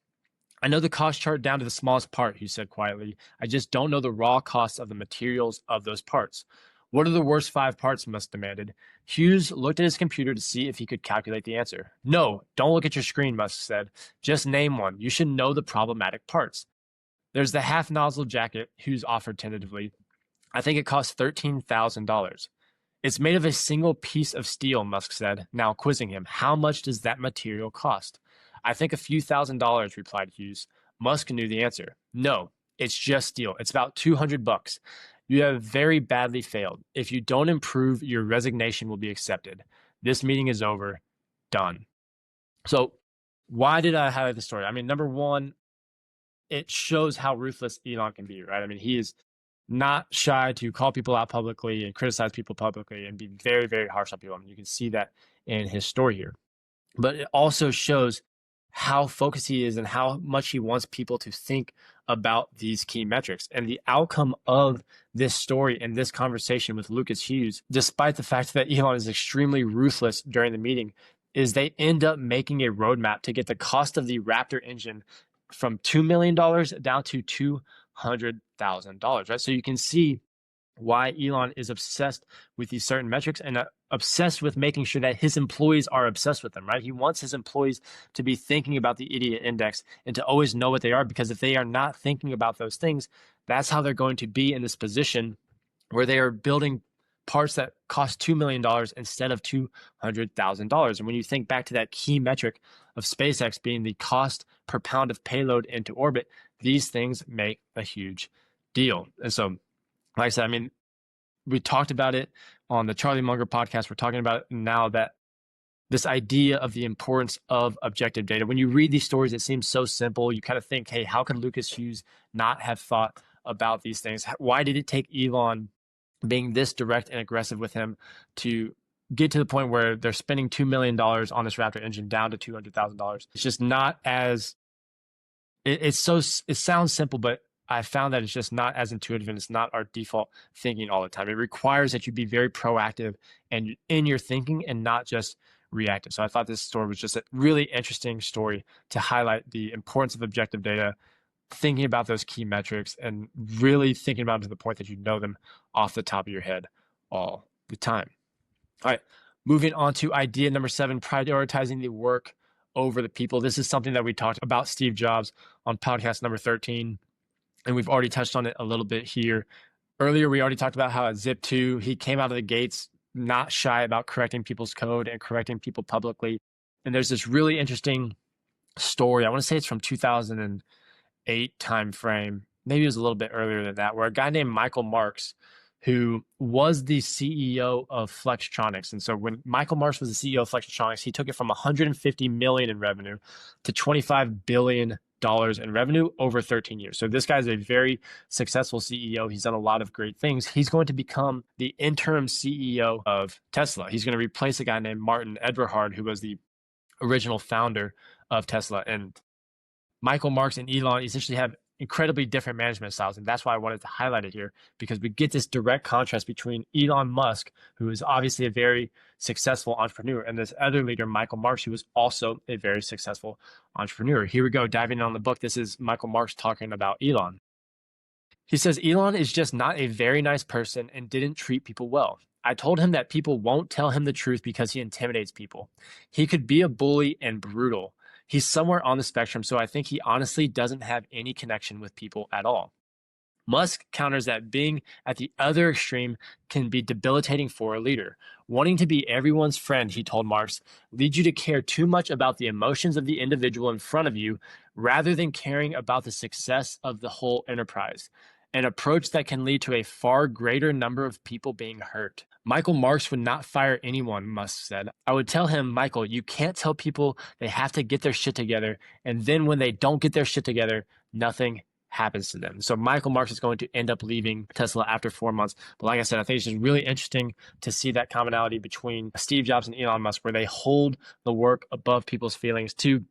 I know the cost chart down to the smallest part, he said quietly. I just don't know the raw costs of the materials of those parts. What are the worst 5 parts? Musk demanded. Hughes looked at his computer to see if he could calculate the answer. No, don't look at your screen, Musk said. Just name one. You should know the problematic parts. There's the half-nozzle jacket, Hughes offered tentatively. I think it costs $13,000. It's made of a single piece of steel, Musk said, now quizzing him. How much does that material cost? I think a few $1,000s, replied Hughes. Musk knew the answer. No, it's just steel. It's about $200. You have very badly failed. If you don't improve, your resignation will be accepted. This meeting is over. Done. So why did I highlight the story? I mean, number one, it shows how ruthless Elon can be, right? I mean, he is not shy to call people out publicly and criticize people publicly and be very, very harsh on people. I mean, you can see that in his story here. But it also shows how focused he is and how much he wants people to think about these key metrics. And the outcome of this story and this conversation with Lucas Hughes, despite the fact that Elon is extremely ruthless during the meeting, is they end up making a roadmap to get the cost of the Raptor engine from $2 million down to $200,000, right? So you can see why Elon is obsessed with these certain metrics and obsessed with making sure that his employees are obsessed with them, right? He wants his employees to be thinking about the idiot index and to always know what they are, because if they are not thinking about those things, that's how they're going to be in this position where they are building parts that cost $2 million instead of $200,000. And when you think back to that key metric of SpaceX being the cost per pound of payload into orbit, these things make a huge deal. And so, like I said, I mean, we talked about it on the Charlie Munger podcast. We're talking about it now, that this idea of the importance of objective data. When you read these stories, it seems so simple. You kind of think, hey, how could Lucas Hughes not have thought about these things? Why did it take Elon being this direct and aggressive with him to get to the point where they're spending $2 million on this Raptor engine down to $200,000? It's just not as, it sounds simple, but I found that it's just not as intuitive, and it's not our default thinking all the time. It requires that you be very proactive and in your thinking and not just reactive. So I thought this story was just a really interesting story to highlight the importance of objective data, thinking about those key metrics, and really thinking about them to the point that you know them off the top of your head all the time. All right, moving on to idea number 7, prioritizing the work over the people. This is something that we talked about Steve Jobs on podcast number 13. And we've already touched on it a little bit here. Earlier, we already talked about how at Zip2, he came out of the gates not shy about correcting people's code and correcting people publicly. And there's this really interesting story. I want to say it's from 2008 timeframe. Maybe it was a little bit earlier than that, where a guy named Michael Marks, who was the CEO of Flextronics. And so when Michael Marks was the CEO of Flextronics, he took it from $150 million in revenue to $25 billion in revenue over 13 years. So this guy's a very successful CEO. He's done a lot of great things. He's going to become the interim CEO of Tesla. He's going to replace a guy named Martin Eberhard, who was the original founder of Tesla. And Michael Marks and Elon essentially have incredibly different management styles. And that's why I wanted to highlight it here, because we get this direct contrast between Elon Musk, who is obviously a very successful entrepreneur, and this other leader, Michael Marks, who is also a very successful entrepreneur. Here we go, diving in on the book. This is Michael Marks talking about Elon. He says, Elon is just not a very nice person and didn't treat people well. I told him that people won't tell him the truth because he intimidates people. He could be a bully and brutal. He's somewhere on the spectrum, so I think he honestly doesn't have any connection with people at all. Musk counters that being at the other extreme can be debilitating for a leader. Wanting to be everyone's friend, he told Marks, leads you to care too much about the emotions of the individual in front of you rather than caring about the success of the whole enterprise. An approach that can lead to a far greater number of people being hurt. Michael Marks would not fire anyone, Musk said. I would tell him, Michael, you can't tell people they have to get their shit together, and then when they don't get their shit together, nothing happens to them. So Michael Marks is going to end up leaving Tesla after 4 months. But like I said, I think it's just really interesting to see that commonality between Steve Jobs and Elon Musk, where they hold the work above people's feelings to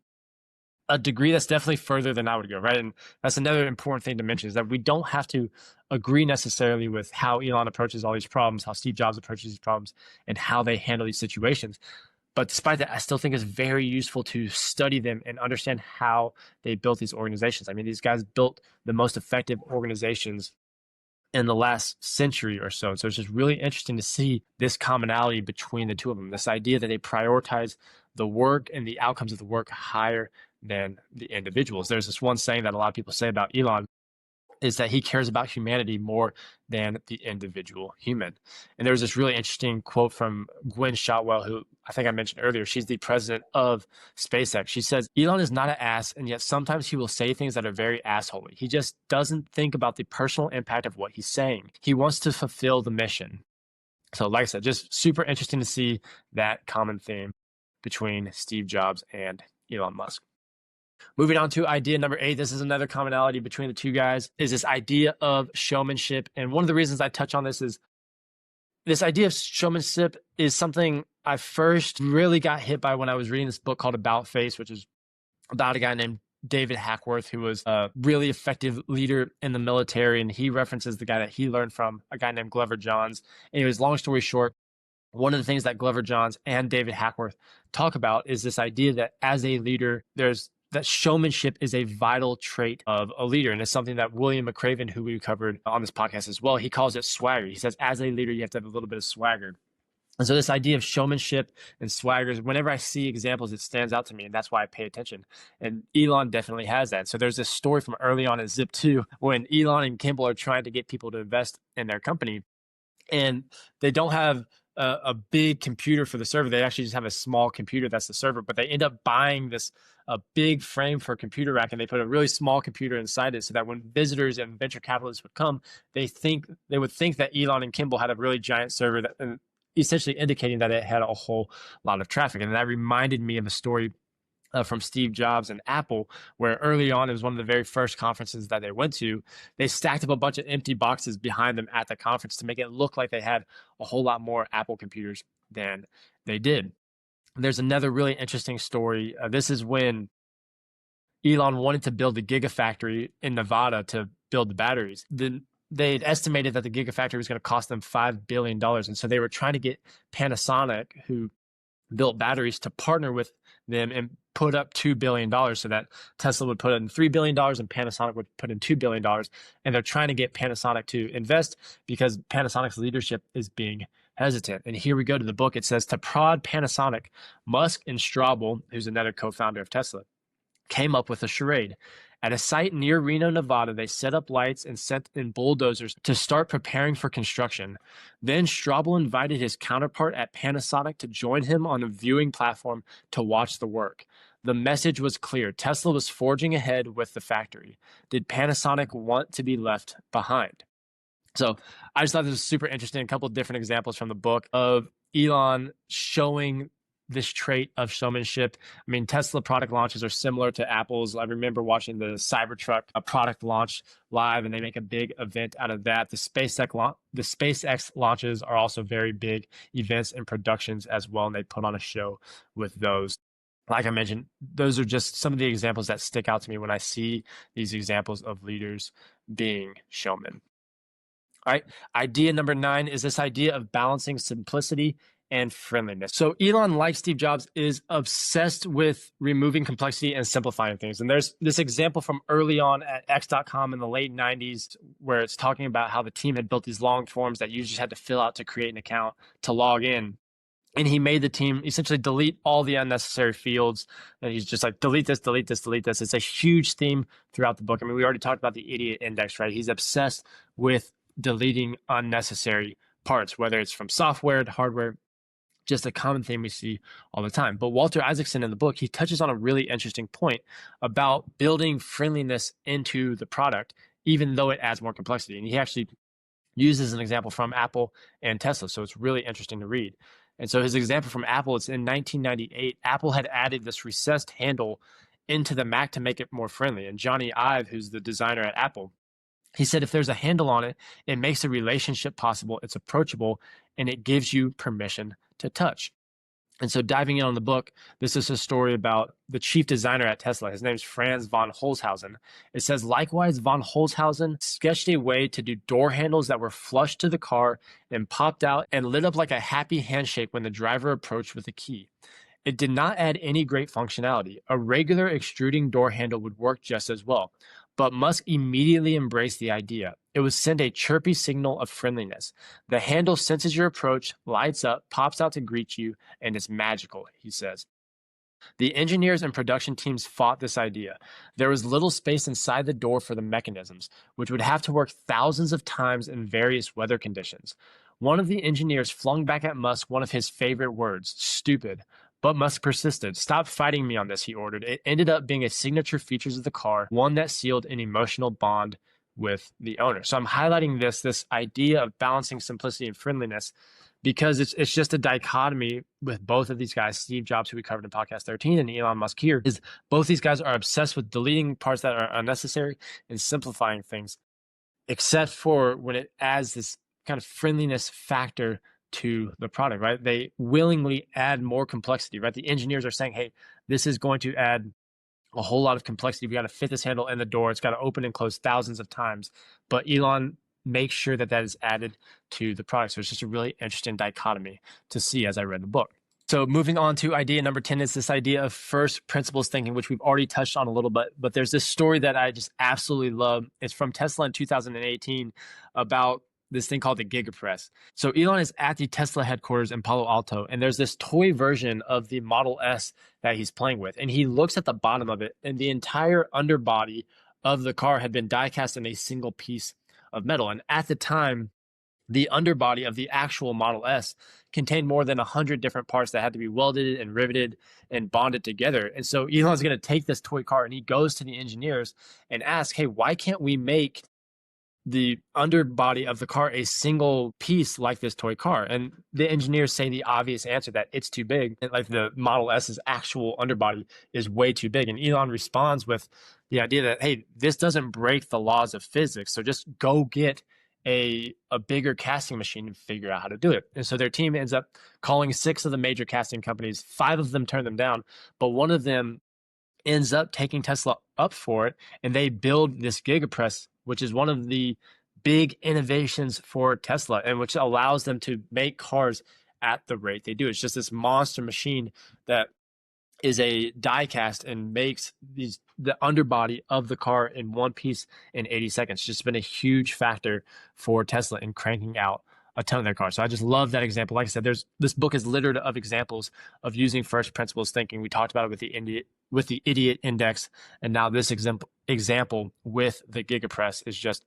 a degree that's definitely further than I would go, right? And that's another important thing to mention, is that we don't have to agree necessarily with how Elon approaches all these problems, how Steve Jobs approaches these problems, and how they handle these situations. But despite that, I still think it's very useful to study them and understand how they built these organizations. I mean, these guys built the most effective organizations in the last century or so. So it's just really interesting to see this commonality between the two of them, this idea that they prioritize the work and the outcomes of the work higher than the individuals. There's this one saying that a lot of people say about Elon, is that he cares about humanity more than the individual human. And there was this really interesting quote from Gwen Shotwell, who I think I mentioned earlier. She's the president of SpaceX. She says, Elon is not an ass, and yet sometimes he will say things that are very assholey. He just doesn't think about the personal impact of what he's saying. He wants to fulfill the mission. So like I said, just super interesting to see that common theme between Steve Jobs and Elon Musk. Moving on to idea number 8, this is another commonality between the two guys, is this idea of showmanship. And one of the reasons I touch on this is this idea of showmanship is something I first really got hit by when I was reading this book called About Face, which is about a guy named David Hackworth, who was a really effective leader in the military. And he references the guy that he learned from, a guy named Glover Johns. Anyways, long story short, one of the things that Glover Johns and David Hackworth talk about is this idea that as a leader, there's that showmanship is a vital trait of a leader. And it's something that William McCraven, who we covered on this podcast as well, he calls it swagger. He says, as a leader, you have to have a little bit of swagger. And so this idea of showmanship and swaggers, whenever I see examples, it stands out to me, and that's why I pay attention. And Elon definitely has that. So there's this story from early on in Zip2 when Elon and Kimball are trying to get people to invest in their company, and they don't have a big computer for the server. They actually just have a small computer that's the server, but they end up buying this a big frame for a computer rack, and they put a really small computer inside it so that when visitors and venture capitalists would come, they would think that Elon and Kimball had a really giant server, that essentially indicating that it had a whole lot of traffic. And that reminded me of a story from Steve Jobs and Apple, where early on, it was one of the very first conferences that they went to. They stacked up a bunch of empty boxes behind them at the conference to make it look like they had a whole lot more Apple computers than they did. There's another really interesting story. This is when Elon wanted to build a gigafactory in Nevada to build the batteries. They had estimated that the gigafactory was going to cost them $5 billion. And so they were trying to get Panasonic, who built batteries, to partner with them and put up $2 billion so that Tesla would put in $3 billion and Panasonic would put in $2 billion. And they're trying to get Panasonic to invest because Panasonic's leadership is being hesitant. And here we go to the book. It says, to prod Panasonic, Musk and Straubel, who's another co-founder of Tesla, came up with a charade. At a site near Reno, Nevada, they set up lights and sent in bulldozers to start preparing for construction. Then Straubel invited his counterpart at Panasonic to join him on a viewing platform to watch the work. The message was clear. Tesla was forging ahead with the factory. Did Panasonic want to be left behind? So I just thought this was super interesting. A couple of different examples from the book of Elon showing this trait of showmanship. I mean, Tesla product launches are similar to Apple's. I remember watching the Cybertruck product launch live, and they make a big event out of that. The SpaceX launches are also very big events and productions as well, and they put on a show with those. Like I mentioned, those are just some of the examples that stick out to me when I see these examples of leaders being showmen. All right. Idea number 9 is this idea of balancing simplicity and friendliness. So Elon, like Steve Jobs, is obsessed with removing complexity and simplifying things. And there's this example from early on at X.com in the late 90s where it's talking about how the team had built these long forms that you just had to fill out to create an account to log in. And he made the team essentially delete all the unnecessary fields. And he's just like, delete this, delete this, delete this. It's a huge theme throughout the book. I mean, we already talked about the idiot index, right? He's obsessed with deleting unnecessary parts, whether it's from software to hardware, just a common theme we see all the time. But Walter Isaacson in the book, he touches on a really interesting point about building friendliness into the product, even though it adds more complexity. And he actually uses an example from Apple and Tesla. So it's really interesting to read. And so his example from Apple, it's in 1998, Apple had added this recessed handle into the Mac to make it more friendly. And Johnny Ive, who's the designer at Apple, he said, if there's a handle on it, it makes a relationship possible, it's approachable, and it gives you permission to touch. And so diving in on the book, this is a story about the chief designer at Tesla. His name's Franz von Holzhausen. It says, likewise, von Holzhausen sketched a way to do door handles that were flush to the car and popped out and lit up like a happy handshake when the driver approached with a key. It did not add any great functionality. A regular extruding door handle would work just as well. But Musk immediately embraced the idea. It would send a chirpy signal of friendliness. The handle senses your approach, lights up, pops out to greet you, and it's magical, he says. The engineers and production teams fought this idea. There was little space inside the door for the mechanisms, which would have to work thousands of times in various weather conditions. One of the engineers flung back at Musk one of his favorite words, stupid. But Musk persisted. Stop fighting me on this, he ordered. It ended up being a signature features of the car, one that sealed an emotional bond with the owner. So I'm highlighting this idea of balancing simplicity and friendliness because it's just a dichotomy with both of these guys, Steve Jobs, who we covered in podcast 13, and Elon Musk here, is both these guys are obsessed with deleting parts that are unnecessary and simplifying things, except for when it adds this kind of friendliness factor to the product, right? They willingly add more complexity, right? The engineers are saying, hey, this is going to add a whole lot of complexity. We got to fit this handle in the door. It's got to open and close thousands of times. But Elon makes sure that that is added to the product. So it's just a really interesting dichotomy to see as I read the book. So moving on to idea number 10 is this idea of first principles thinking, which we've already touched on a little bit, but there's this story that I just absolutely love. It's from Tesla in 2018 about this thing called the Gigapress. So Elon is at the Tesla headquarters in Palo Alto, and there's this toy version of the Model S that he's playing with. And he looks at the bottom of it, and the entire underbody of the car had been die cast in a single piece of metal. And at the time, the underbody of the actual Model S contained more than 100 different parts that had to be welded and riveted and bonded together. And so Elon's going to take this toy car and he goes to the engineers and asks, hey, why can't we make the underbody of the car a single piece like this toy car? And the engineers say the obvious answer that it's too big. Like the Model S's actual underbody is way too big. And Elon responds with the idea that, hey, this doesn't break the laws of physics. So just go get a bigger casting machine and figure out how to do it. And so their team ends up calling 6 of the major casting companies. 5 of them turn them down, but one of them ends up taking Tesla up for it, and they build this Gigapress, which is one of the big innovations for Tesla and which allows them to make cars at the rate they do. It's just this monster machine that is a die cast and makes the underbody of the car in one piece in 80 seconds. It's just been a huge factor for Tesla in cranking out a ton of their cars. So I just love that example. Like I said, this book is littered of examples of using first principles thinking. We talked about it with the idiot index, and now this example with the Gigapress is just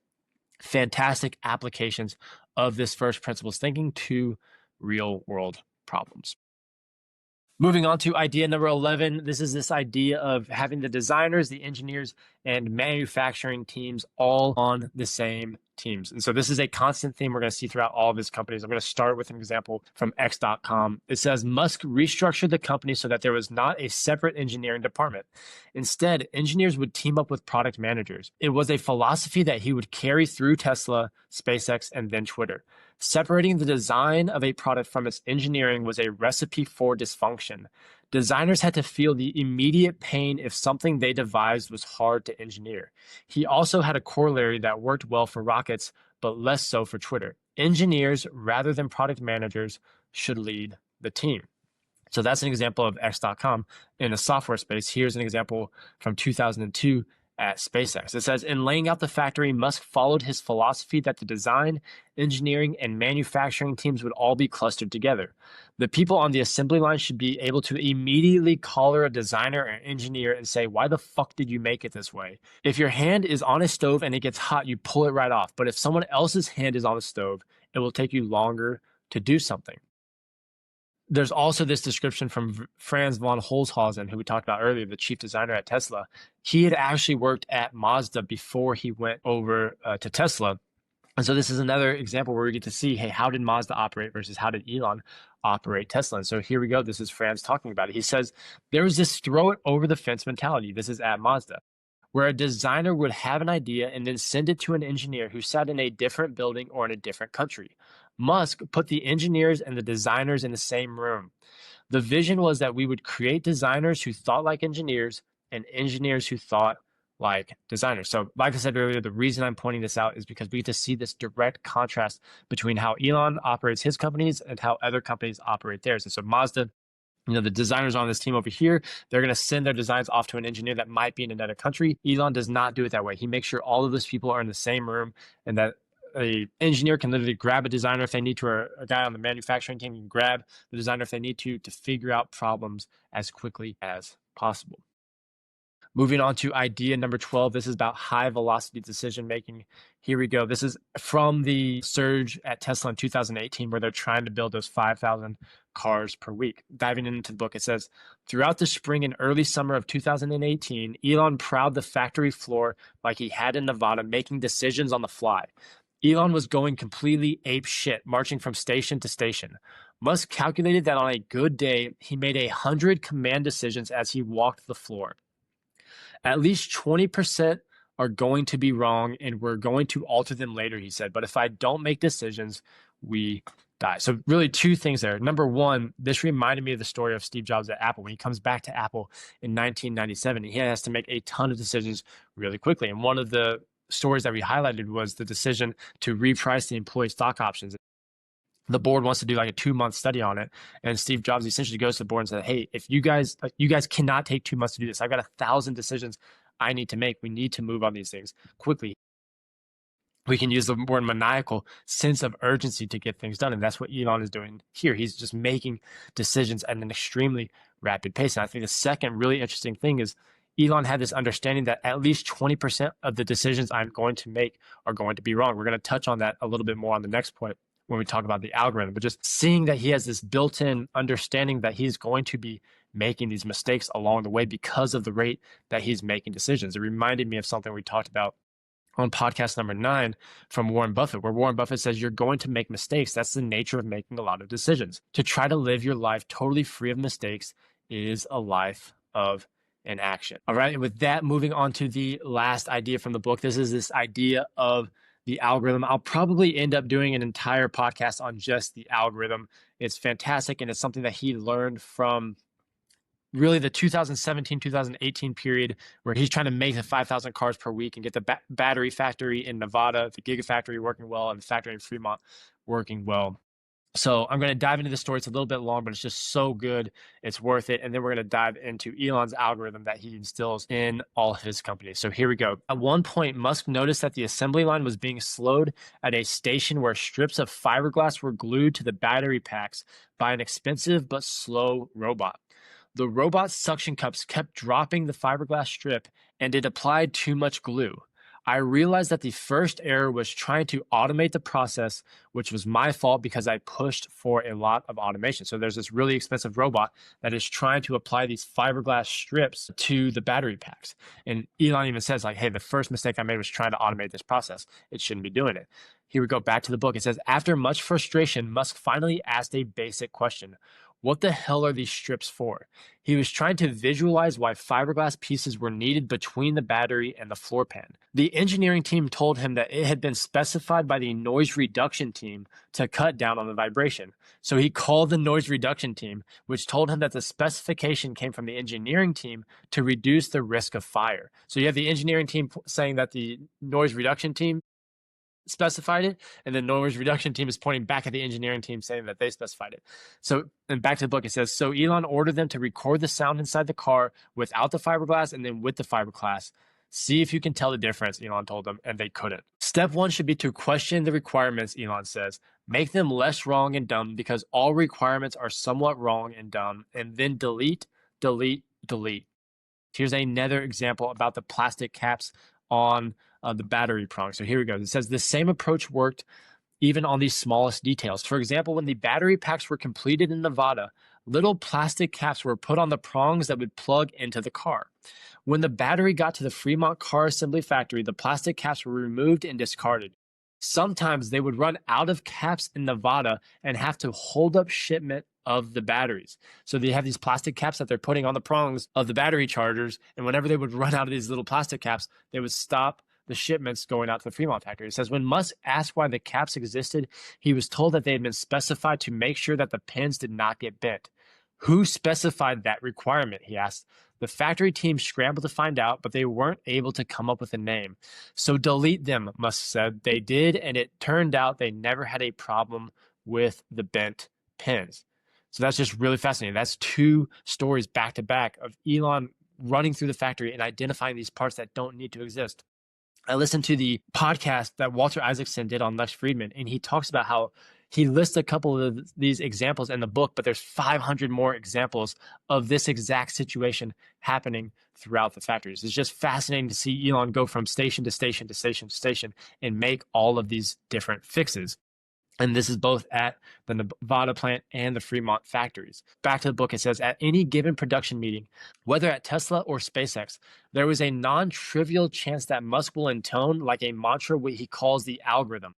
fantastic applications of this first principles thinking to real world problems. Moving on to idea number 11, this is this idea of having the designers, the engineers, and manufacturing teams all on the same teams. And so this is a constant theme we're going to see throughout all of his companies. I'm going to start with an example from X.com. It says, Musk restructured the company so that there was not a separate engineering department. Instead, engineers would team up with product managers. It was a philosophy that he would carry through Tesla, SpaceX, and then Twitter. Separating the design of a product from its engineering was a recipe for dysfunction. Designers had to feel the immediate pain if something they devised was hard to engineer. He also had a corollary that worked well for rockets, but less so for Twitter. Engineers, rather than product managers, should lead the team. So that's an example of X.com in the software space. Here's an example from 2002 at SpaceX. It says, in laying out the factory, Musk followed his philosophy that the design, engineering, and manufacturing teams would all be clustered together. The people on the assembly line should be able to immediately collar a designer or engineer and say, why the fuck did you make it this way? If your hand is on a stove and it gets hot, you pull it right off. But if someone else's hand is on the stove, it will take you longer to do something. There's also this description from Franz von Holzhausen, who we talked about earlier, the chief designer at Tesla. He had actually worked at Mazda before he went over to Tesla. And so this is another example where we get to see, hey, how did Mazda operate versus how did Elon operate Tesla? And so here we go. This is Franz talking about it. He says, there was this throw it over the fence mentality. This is at Mazda, where a designer would have an idea and then send it to an engineer who sat in a different building or in a different country. Musk put the engineers and the designers in the same room. The vision was that we would create designers who thought like engineers and engineers who thought like designers. So like I said earlier, the reason I'm pointing this out is because we get to see this direct contrast between how Elon operates his companies and how other companies operate theirs. And so Mazda, the designers on this team over here, they're going to send their designs off to an engineer that might be in another country. Elon does not do it that way. He makes sure all of those people are in the same room and that a engineer can literally grab a designer if they need to, or a guy on the manufacturing team can grab the designer if they need to figure out problems as quickly as possible. Moving on to idea number 12. This is about high velocity decision making. Here we go. This is from the surge at Tesla in 2018, where they're trying to build those 5,000 cars per week. Diving into the book, it says, throughout the spring and early summer of 2018, Elon prowled the factory floor like he had in Nevada, making decisions on the fly. Elon was going completely ape shit, marching from station to station. Musk calculated that on a good day, he made 100 command decisions as he walked the floor. At least 20% are going to be wrong, and we're going to alter them later, he said. But if I don't make decisions, we die. So really 2 things there. Number one, this reminded me of the story of Steve Jobs at Apple. When he comes back to Apple in 1997, he has to make a ton of decisions really quickly. And one of the stories that we highlighted was the decision to reprice the employee stock options. the board wants to do like a 2-month study on it. And Steve Jobs essentially goes to the board and said, hey, if you guys cannot take 2 months to do this. I've got 1,000 decisions I need to make. We need to move on these things quickly. We can use the word maniacal, sense of urgency, to get things done. And that's what Elon is doing here. He's just making decisions at an extremely rapid pace. And I think the second really interesting thing is Elon had this understanding that at least 20% of the decisions I'm going to make are going to be wrong. We're going to touch on that a little bit more on the next point when we talk about the algorithm, but just seeing that he has this built-in understanding that he's going to be making these mistakes along the way because of the rate that he's making decisions. It reminded me of something we talked about on podcast number 9 from Warren Buffett, where Warren Buffett says you're going to make mistakes. That's the nature of making a lot of decisions. To try to live your life totally free of mistakes is a life of inaction. All right. And with that, moving on to the last idea from the book. This is this idea of the algorithm. I'll probably end up doing an entire podcast on just the algorithm. It's fantastic. And it's something that he learned from really the 2017, 2018 period, where he's trying to make the 5,000 cars per week and get the battery factory in Nevada, the Gigafactory working well, and the factory in Fremont working well. So I'm going to dive into the story. It's a little bit long, but it's just so good. It's worth it. And then we're going to dive into Elon's algorithm that he instills in all of his companies. So here we go. At one point, Musk noticed that the assembly line was being slowed at a station where strips of fiberglass were glued to the battery packs by an expensive but slow robot. The robot's suction cups kept dropping the fiberglass strip, and it applied too much glue. I realized that the first error was trying to automate the process, which was my fault because I pushed for a lot of automation. So there's this really expensive robot that is trying to apply these fiberglass strips to the battery packs. And Elon even says, like, hey, the first mistake I made was trying to automate this process. It shouldn't be doing it. Here we go back to the book. It says, after much frustration, Musk finally asked a basic question. What the hell are these strips for? He was trying to visualize why fiberglass pieces were needed between the battery and the floor pan. The engineering team told him that it had been specified by the noise reduction team to cut down on the vibration. So he called the noise reduction team, which told him that the specification came from the engineering team to reduce the risk of fire. So you have the engineering team saying that the noise reduction team specified it, and the noise reduction team is pointing back at the engineering team saying that they specified it. So, and back to the book, it says, so Elon ordered them to record the sound inside the car without the fiberglass and then with the fiberglass. See if you can tell the difference, Elon told them, and they couldn't. Step 1 should be to question the requirements, Elon says. Make them less wrong and dumb because all requirements are somewhat wrong and dumb, and then delete, delete, delete. Here's another example about the plastic caps on the battery prong. So here we go. It says the same approach worked even on these smallest details. For example, when the battery packs were completed in Nevada, little plastic caps were put on the prongs that would plug into the car. When the battery got to the Fremont car assembly factory, the plastic caps were removed and discarded. Sometimes they would run out of caps in Nevada and have to hold up shipment of the batteries. So they have these plastic caps that they're putting on the prongs of the battery chargers. And whenever they would run out of these little plastic caps, they would stop the shipments going out to the Fremont factory. It says, when Musk asked why the caps existed, he was told that they had been specified to make sure that the pins did not get bent. Who specified that requirement? He asked. The factory team scrambled to find out, but they weren't able to come up with a name. So delete them, Musk said. They did, and it turned out they never had a problem with the bent pins. So that's just really fascinating. That's 2 stories back to back of Elon running through the factory and identifying these parts that don't need to exist. I listened to the podcast that Walter Isaacson did on Lex Friedman, and he talks about how he lists a couple of these examples in the book, but there's 500 more examples of this exact situation happening throughout the factories. It's just fascinating to see Elon go from station to station to station to station and make all of these different fixes. And this is both at the Nevada plant and the Fremont factories. Back to the book, it says, at any given production meeting, whether at Tesla or SpaceX, there was a non-trivial chance that Musk will intone like a mantra what he calls the algorithm.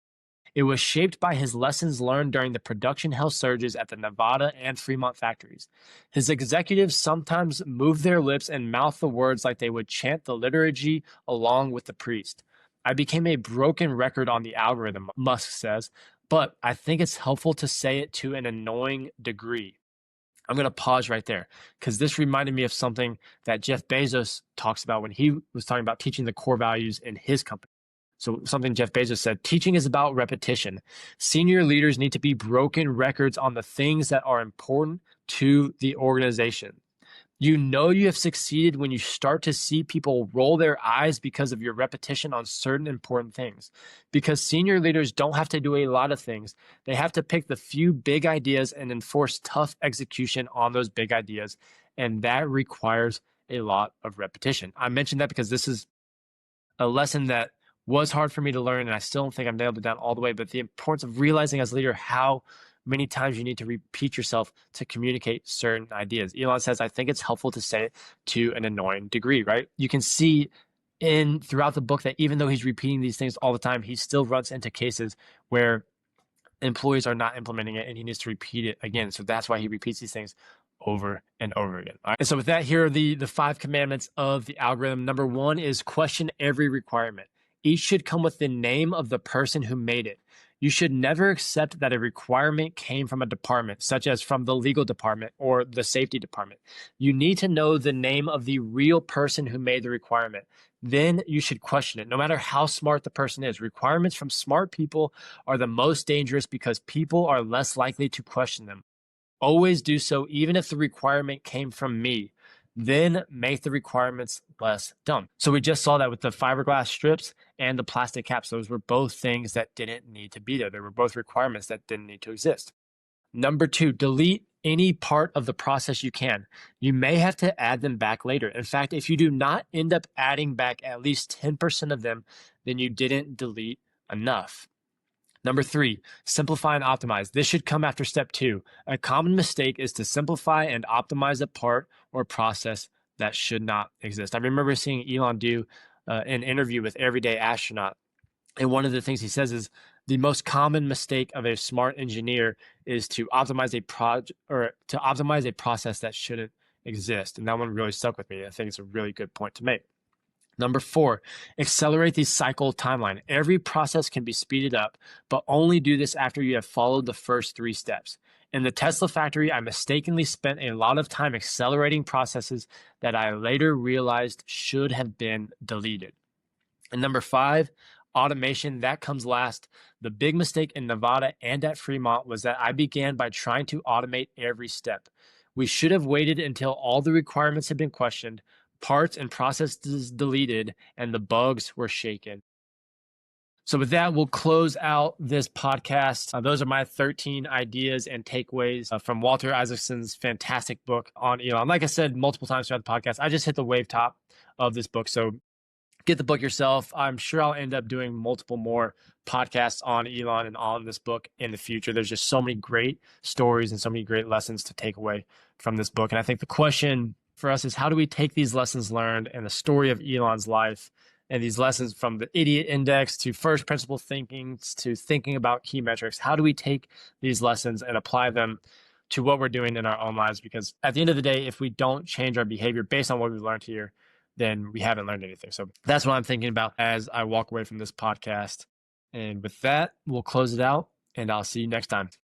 It was shaped by his lessons learned during the production hell surges at the Nevada and Fremont factories. His executives sometimes moved their lips and mouthed the words like they would chant the liturgy along with the priest. I became a broken record on the algorithm, Musk says, but I think it's helpful to say it to an annoying degree. I'm going to pause right there because this reminded me of something that Jeff Bezos talks about when he was talking about teaching the core values in his company. So something Jeff Bezos said, teaching is about repetition. Senior leaders need to be broken records on the things that are important to the organization. You know you have succeeded when you start to see people roll their eyes because of your repetition on certain important things. Because senior leaders don't have to do a lot of things. They have to pick the few big ideas and enforce tough execution on those big ideas. And that requires a lot of repetition. I mentioned that because this is a lesson that was hard for me to learn, and I still don't think I've nailed it down all the way, but the importance of realizing as a leader how many times you need to repeat yourself to communicate certain ideas. Elon says, I think it's helpful to say it to an annoying degree, right? You can see throughout the book that even though he's repeating these things all the time, he still runs into cases where employees are not implementing it and he needs to repeat it again. So that's why he repeats these things over and over again. All right. And so with that, here are the 5 commandments of the algorithm. Number 1 is question every requirement. Each should come with the name of the person who made it. You should never accept that a requirement came from a department, such as from the legal department or the safety department. You need to know the name of the real person who made the requirement. Then you should question it, no matter how smart the person is. Requirements from smart people are the most dangerous because people are less likely to question them. Always do so, even if the requirement came from me. Then make the requirements less dumb. So we just saw that with the fiberglass strips and the plastic caps. Those were both things that didn't need to be there. They were both requirements that didn't need to exist. Number 2, delete any part of the process you can. You may have to add them back later. In fact, if you do not end up adding back at least 10% of them, then you didn't delete enough. Number 3, simplify and optimize. This should come after step 2. A common mistake is to simplify and optimize a part or process that should not exist. I remember seeing Elon do an interview with Everyday Astronaut. And one of the things he says is the most common mistake of a smart engineer is to optimize a process that shouldn't exist. And that one really stuck with me. I think it's a really good point to make. Number 4, accelerate the cycle timeline. Every process can be speeded up, but only do this after you have followed the first 3 steps. In the Tesla factory, I mistakenly spent a lot of time accelerating processes that I later realized should have been deleted. And number 5, automation, that comes last. The big mistake in Nevada and at Fremont was that I began by trying to automate every step. We should have waited until all the requirements had been questioned, parts and processes deleted, and the bugs were shaken. So with that, we'll close out this podcast. Those are my 13 ideas and takeaways from Walter Isaacson's fantastic book on Elon. Like I said multiple times throughout the podcast, I just hit the wave top of this book. So get the book yourself. I'm sure I'll end up doing multiple more podcasts on Elon and on this book in the future. There's just so many great stories and so many great lessons to take away from this book. And I think the question for us is, how do we take these lessons learned and the story of Elon's life and these lessons from the idiot index to first principle thinking to thinking about key metrics? How do we take these lessons and apply them to what we're doing in our own lives? Because at the end of the day, if we don't change our behavior based on what we've learned here, then we haven't learned anything. So that's what I'm thinking about as I walk away from this podcast. And with that, we'll close it out, and I'll see you next time.